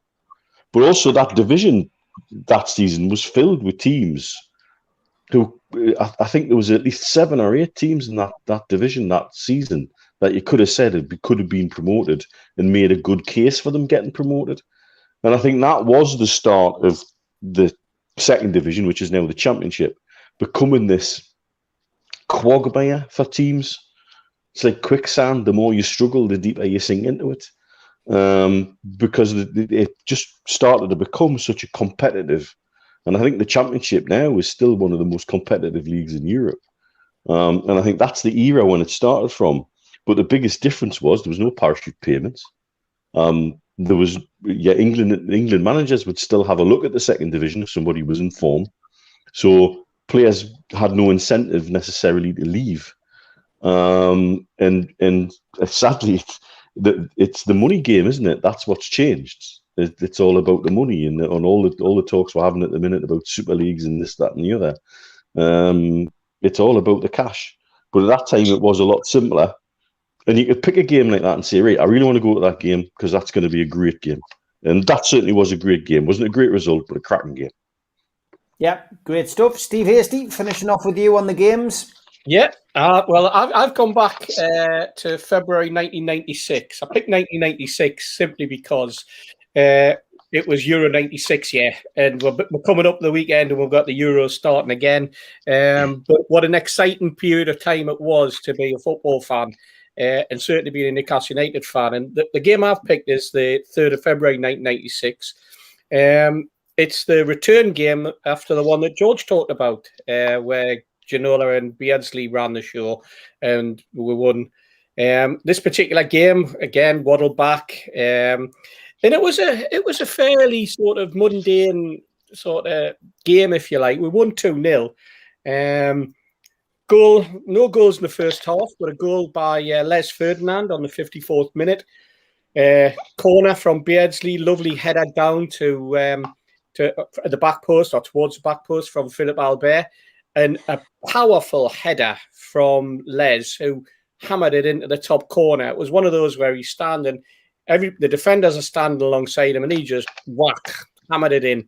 But also that division that season was filled with teams who, I think there was at least 7 or 8 teams in that division that season that you could have said could have been promoted and made a good case for them getting promoted. And I think that was the start of the second division, which is now the championship, becoming this quagmire for teams. It's like quicksand. The more you struggle, the deeper you sink into it. Because it just started to become such a competitive, and I think the championship now is still one of the most competitive leagues in Europe. And I think that's the era when it started from. But the biggest difference was there was no parachute payments. There was, England managers would still have a look at the second division if somebody was in form. So players had no incentive necessarily to leave. And sadly, it's the money game, isn't it? That's what's changed. It's all about the money, and on all the talks we're having at the minute about super leagues and this, that, and the other. It's all about the cash. But at that time, it was a lot simpler. And you could pick a game like that and say, right, I really want to go to that game because that's going to be a great game. And that certainly was a great game. Wasn't a great result, but a cracking game. Yeah, great stuff. Steve Hasty, finishing off with you on the games. Yeah, well, I've gone back to February 1996. I picked 1996 simply because it was Euro 96, and we're coming up the weekend and we've got the Euros starting again. But what an exciting period of time it was to be a football fan. And certainly being a Newcastle United fan. And the game I've picked is the 3rd of February 1996. It's the return game after the one that George talked about, where Ginola and Beardsley ran the show and we won. This particular game, again, waddled back. And it was a fairly sort of mundane sort of game, if you like. We won 2-0. No goals in the first half, but a goal by Les Ferdinand on the 54th minute. Corner from Beardsley, lovely header down to the back post or towards the back post from Philip Albert, and a powerful header from Les, who hammered it into the top corner. It was one of those where he's standing, the defenders are standing alongside him, and he just hammered it in.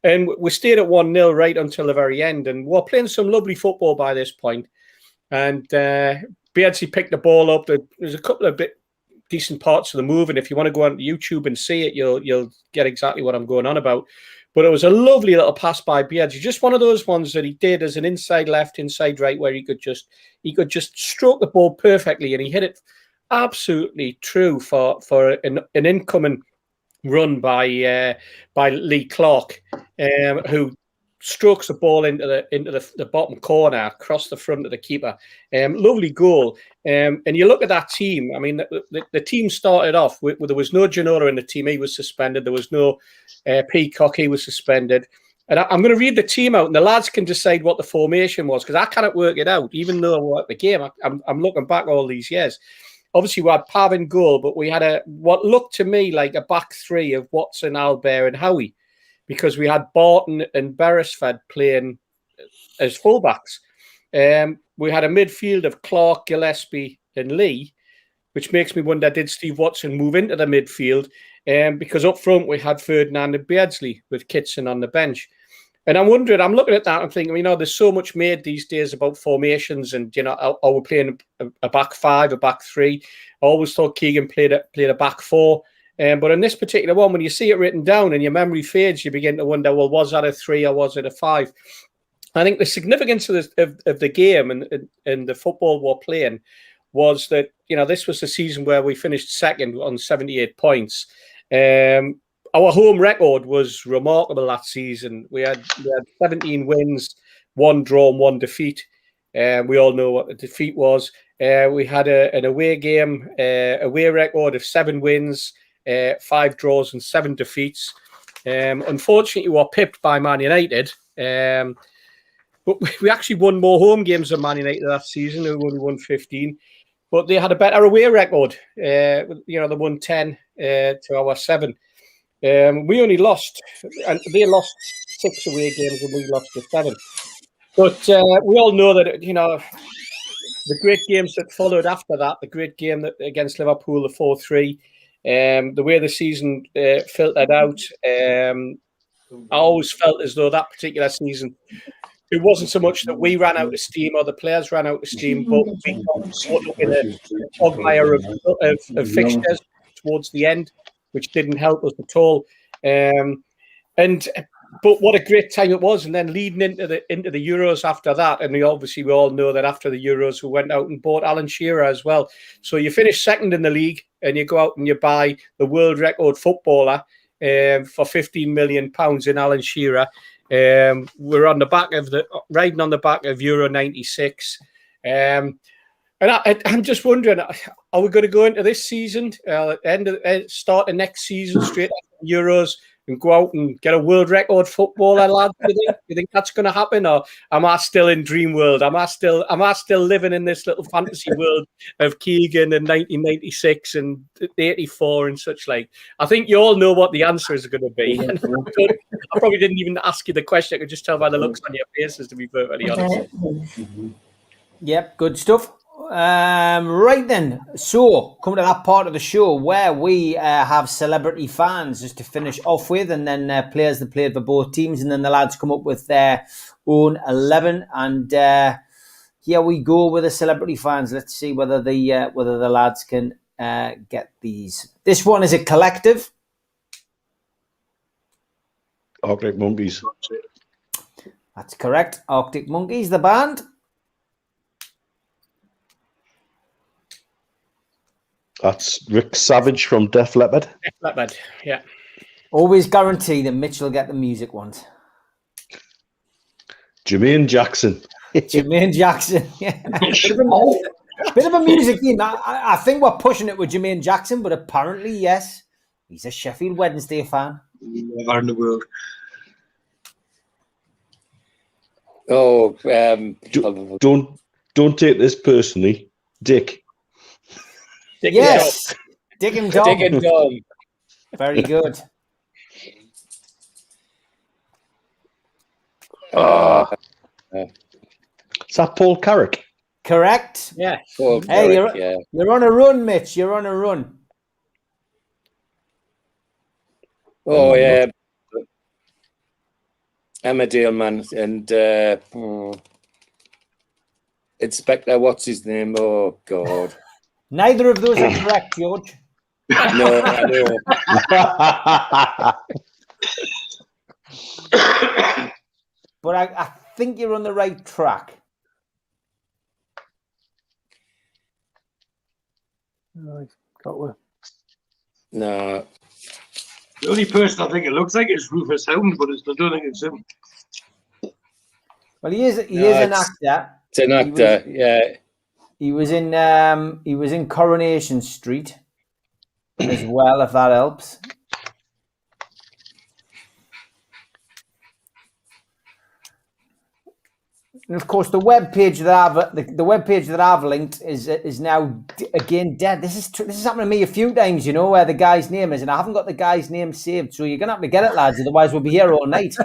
And we stayed at 1-0 right until the very end. And we're playing some lovely football by this point. And Beardsley picked the ball up. There's a couple of decent parts of the move. And if you want to go on YouTube and see it, you'll get exactly what I'm going on about. But it was a lovely little pass by Beardsley. Just one of those ones that he did as an inside left, inside right, where he could just stroke the ball perfectly. And he hit it absolutely true for an incoming run by Lee Clark, who strokes the ball into the bottom corner across the front of the keeper. Lovely goal. And you look at that team. I mean, the team started off with there was no Ginola in the team. He was suspended. There was no Peacock. He was suspended. And I'm going to read the team out, and the lads can decide what the formation was, because I cannot work it out, even though I worked the game. I'm looking back all these years. Obviously, we had Pav in goal, but we had what looked to me like a back three of Watson, Albert, and Howie, because we had Barton and Beresford playing as fullbacks. We had a midfield of Clark, Gillespie, and Lee, which makes me wonder, did Steve Watson move into the midfield? Because up front, we had Ferdinand and Beardsley with Kitson on the bench. And I'm wondering, I'm looking at that and thinking, there's so much made these days about formations and, are we playing a back five, a back three? I always thought Keegan played a back four. But in this particular one, when you see it written down and your memory fades, you begin to wonder, well, was that a three or was it a five? I think the significance of the game and the football we're playing was that, this was the season where we finished second on 78 points. Our home record was remarkable that season. We had 17 wins, 1 draw and 1 defeat. We all know what the defeat was. We had an away record of 7 wins, 5 draws and 7 defeats. Unfortunately, we were pipped by Man United. But we actually won more home games than Man United that season, who only won 15. But they had a better away record. They won 10 to our 7. We only lost, and they lost 6 away games and we lost 7. But we all know that, the great games that followed after that, the great game against Liverpool, the 4-3, the way the season filtered out, I always felt as though that particular season, it wasn't so much that we ran out of steam or the players ran out of steam, but we got caught up in a quagmire of fixtures towards the end, which didn't help us at all. But what a great time it was. And then leading into the Euros after that, and we all know that after the Euros, we went out and bought Alan Shearer as well. So you finish second in the league and you go out and you buy the world record footballer for £15 million in Alan Shearer. We're riding on the back of Euro 96. And I'm just wondering, are we going to go into this season, start the next season straight after Euros and go out and get a world record footballer, lad? Do you think that's going to happen, or am I still in dream world? Am I still living in this little fantasy world of Keegan and 1996 and 84 and such like? I think you all know what the answer is going to be. I probably didn't even ask you the question. I could just tell by the looks on your faces, to be perfectly honest. Yep, good stuff. Right then. So, coming to that part of the show where we have celebrity fans just to finish off with, and then players that played for both teams, and then the lads come up with their own 11. And here we go with the celebrity fans. Let's see whether the lads can get these. This one is a collective. Arctic Monkeys. That's correct. Arctic Monkeys, the band. That's Rick Savage from Def Leppard. Leopard, yeah. Always guarantee that Mitch will get the music ones. Jermaine Jackson. Jermaine Jackson. Yeah. Bit of a music theme. I think we're pushing it with Jermaine Jackson, but apparently, yes, he's a Sheffield Wednesday fan. Never in the world. Oh, Don't take this personally, Dick. Yes, Dick and Dom. Dick and Dom. Very good. Is that Paul Carrick? Correct. Yeah. Oh, Hey, correct, you're on a run, Mitch. You're on a run. Oh, yeah. Emmerdale, man. And Inspector, what's his name? Oh, God. Neither of those are correct, George. No, I know. But I think you're on the right track. Right, got one. No. The only person I think it looks like is Rufus Hound, but I don't think it's him. Well, he is an it's- actor. It's an actor, yeah. He was in Coronation Street as well, if that helps. And of course, the webpage that I've linked is now again dead. This is happened to me a few times, you know, where the guy's name is, and I haven't got the guy's name saved. So you're gonna have to get it, lads. Otherwise, we'll be here all night.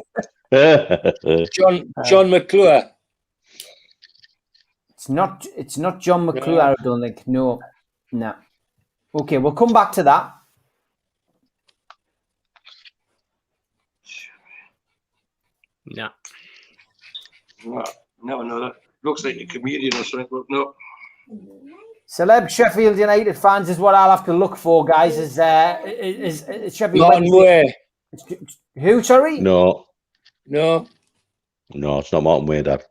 John McClure. It's not John McClure. I don't think. No. Okay, we'll come back to that. No. Never know that. Looks like a comedian or something, but no. Celeb Sheffield United fans is what I'll have to look for, guys. Is Sheffield Martin Wednesday? Way. Who? Sorry. No, it's not Martin Way, Dad.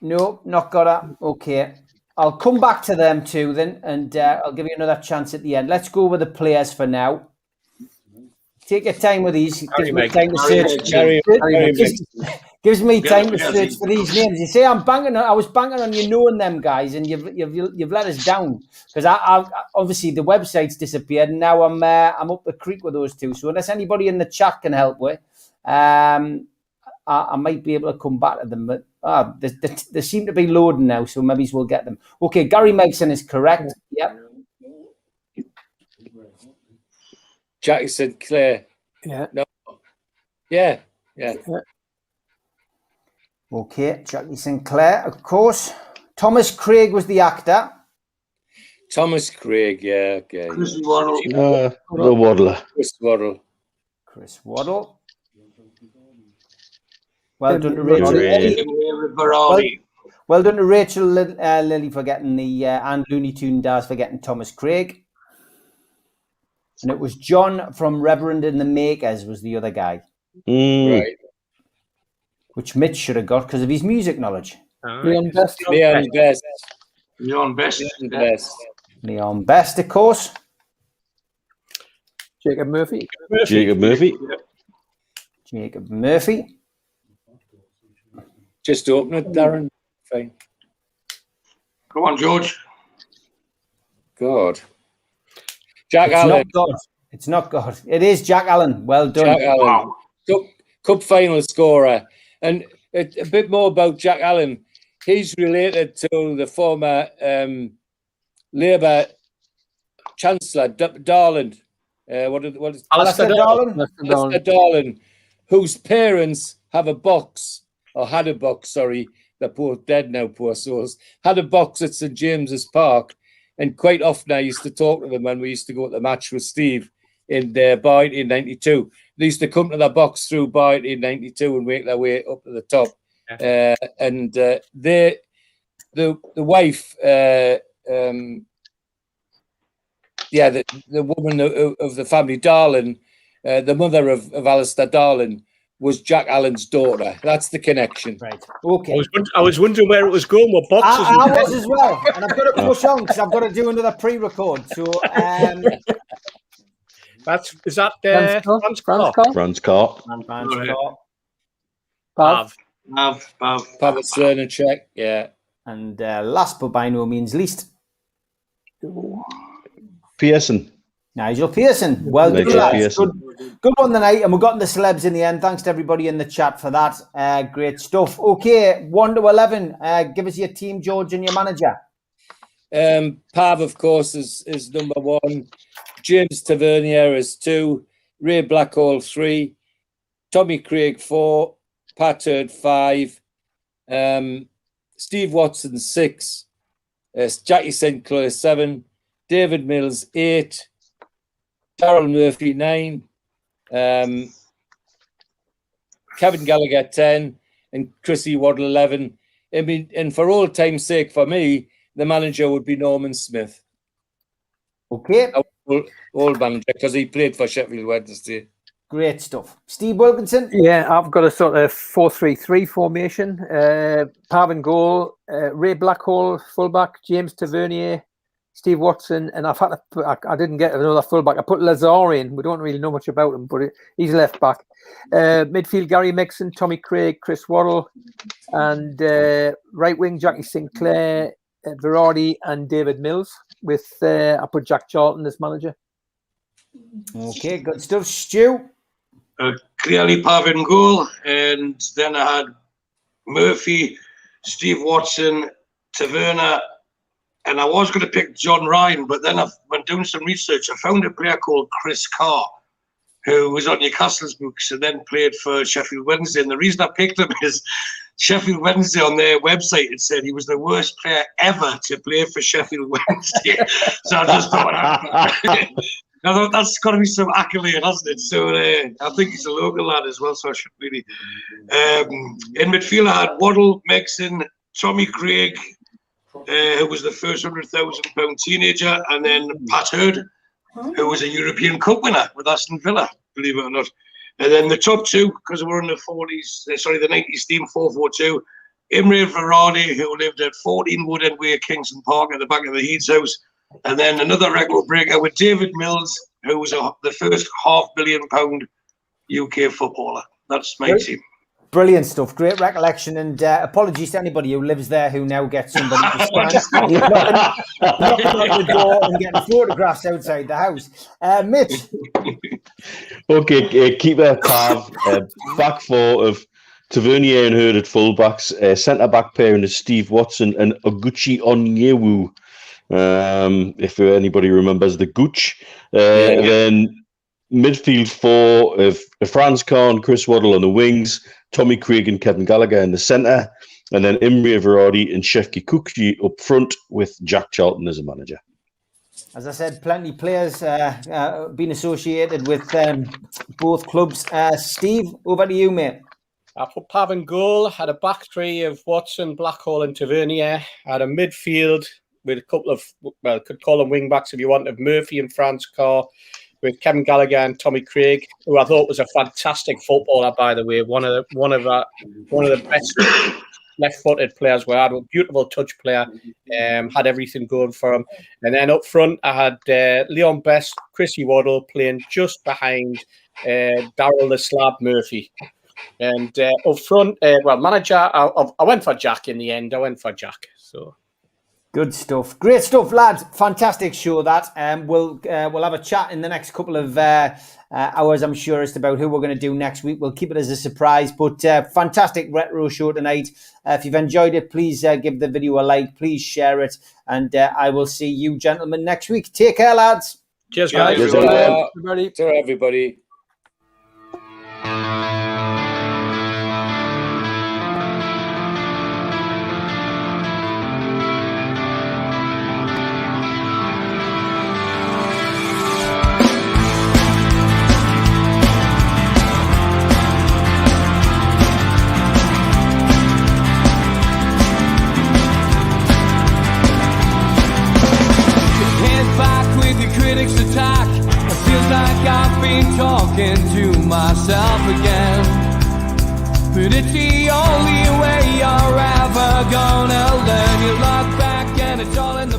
No, not got it. Okay. I'll come back to them too then, and I'll give you another chance at the end. Let's go with the players for now. Take your time with these. Gives me time to search. Gives me time to search for these names. You say I was banging on you knowing them guys, and you've let us down because I obviously the website's disappeared, and now I'm up the creek with those two. So unless anybody in the chat can help with, I might be able to come back to them. But they seem to be loading now, so maybe we'll get them. Okay, Gary Megson is correct. Yep. Jackie Sinclair. Yeah. No. Yeah. Okay, Jackie Sinclair, of course. Thomas Craig was the actor. Thomas Craig, yeah. Okay. Chris Waddle. The Waddler. Chris Waddle. Chris Waddle. Well done to Rachel. Well done to Rachel Lilly for getting the and Looney Tune Daz for getting Thomas Craig. And it was John from Reverend and the Makers was the other guy. Right. Which Mitch should have got because of his music knowledge. Leon Best. Leon Best. Leon Best. Leon Best, of course. Jacob Murphy. Jacob Murphy. Jacob Murphy. Just open it, Darren. Fine. Come on, George. God. Jack It's Allen. not God. It's not God. It is Jack Allen. Well done. Jack Allen. Wow. Cup final scorer. And a bit more about Jack Allen. He's related to the former Labour Chancellor, Darland. What is Alistair Darling. Alistair Darling, whose parents have a box or had a box, sorry, they're both dead now, poor souls, had a box at St James's Park. And quite often I used to talk to them when we used to go to the match with Steve in Bar 1892. They used to come to the box through Bar 1892 and make their way up to the top. The wife, the woman of the family, Darlin, the mother of Alistair Darlin, was Jack Allen's daughter. That's the connection. Right. Okay. I was wondering where it was going. What boxes? I was as well, and I've got to push on because I've got to do another pre-record. So, is that France car? France car. Pav. Pav check. Yeah. And last but by no means least, Pearson. Nigel Pearson. Well done, lads. Good one tonight, and we've gotten the celebs in the end. Thanks to everybody in the chat for that. Great stuff. Okay, 1 to 11. Give us your team, George, and your manager. Pav, of course, is number 1. James Tavernier is 2. Ray Blackhall 3. Tommy Craig 4. Pat Hurd 5. Steve Watson 6. Jackie St Clair 7. David Mills 8. Darryl Murphy 9. Kevin Gallagher 10. And Chrissy Waddle 11. I mean, and for old time's sake, for me, the manager would be Norman Smith. Okay. Old manager, because he played for Sheffield Wednesday. Great stuff. Steve Wilkinson? Yeah, I've got a sort of 4-3-3 formation. Pav in goal, Ray Blackhall, fullback, James Tavernier, Steve Watson, and I didn't get another fullback. I put Lazar in. We don't really know much about him, but he's left back. Midfield, Gary Mixon, Tommy Craig, Chris Waddle, and right wing, Jackie Sinclair, Verardi, and David Mills. With I put Jack Charlton as manager. Okay, good stuff. Stu? Clearly Pav in goal, and then I had Murphy, Steve Watson, Taverna, and I was going to pick John Ryan, but then when doing some research, I found a player called Chris Carr, who was on Newcastle's books and then played for Sheffield Wednesday. And the reason I picked him is Sheffield Wednesday on their website, it said he was the worst player ever to play for Sheffield Wednesday. So I just thought, I thought that's got to be some accolade, hasn't it? So I think he's a local lad as well, so I should really. In midfield, I had Waddle, Megson, Tommy Craig, who was the first £100,000 teenager, and then Pat Hurd, who was a European Cup winner with Aston Villa, believe it or not. And then the top two, because we're in the 90s team, 4-4-2, Imre Verardi, who lived at 14 Woodend Way, Kingston Park, at the back of the Heats house. And then another record breaker with David Mills, who was the first £500 million UK footballer. That's my team. Brilliant stuff. Great recollection. And apologies to anybody who lives there who now gets somebody to stand knocking on the door and getting photographs outside the house. Mitch? Okay, keeper Pav, back four of Tavernier and Hurd at fullbacks, centre-back pairing of Steve Watson and Oguchi Onyewu. If anybody remembers the Gooch. Then midfield four of Franz Kahn, Chris Waddle on the wings, Tommy Craig and Kevin Gallagher in the centre, and then Imre Verardi and Shefki Kukci up front with Jack Charlton as a manager. As I said, plenty of players been associated with both clubs. Steve, over to you, mate. I put Pav in goal, had a back three of Watson, Blackhall and Tavernier, had a midfield with a couple of, well, could call them wing backs if you want, of Murphy and Franz Carr, with Kevin Gallagher and Tommy Craig, who I thought was a fantastic footballer, by the way. One of the best left-footed players we had, a beautiful touch player, had everything going for him. And then up front, I had Leon Best, Chrissy Waddle playing just behind Darryl the Slab Murphy. And up front, manager, I went for Jack in the end. I went for Jack. So. Good stuff. Great stuff, lads. Fantastic show that. We'll have a chat in the next couple of hours, I'm sure, as to about who we're going to do next week. We'll keep it as a surprise, but fantastic retro show tonight. If you've enjoyed it, please give the video a like. Please share it. And I will see you gentlemen next week. Take care, lads. Cheers, guys. Cheers, everybody. To everybody. I've been talking to myself again. But it's the only way you're ever gonna learn. You look back and it's all in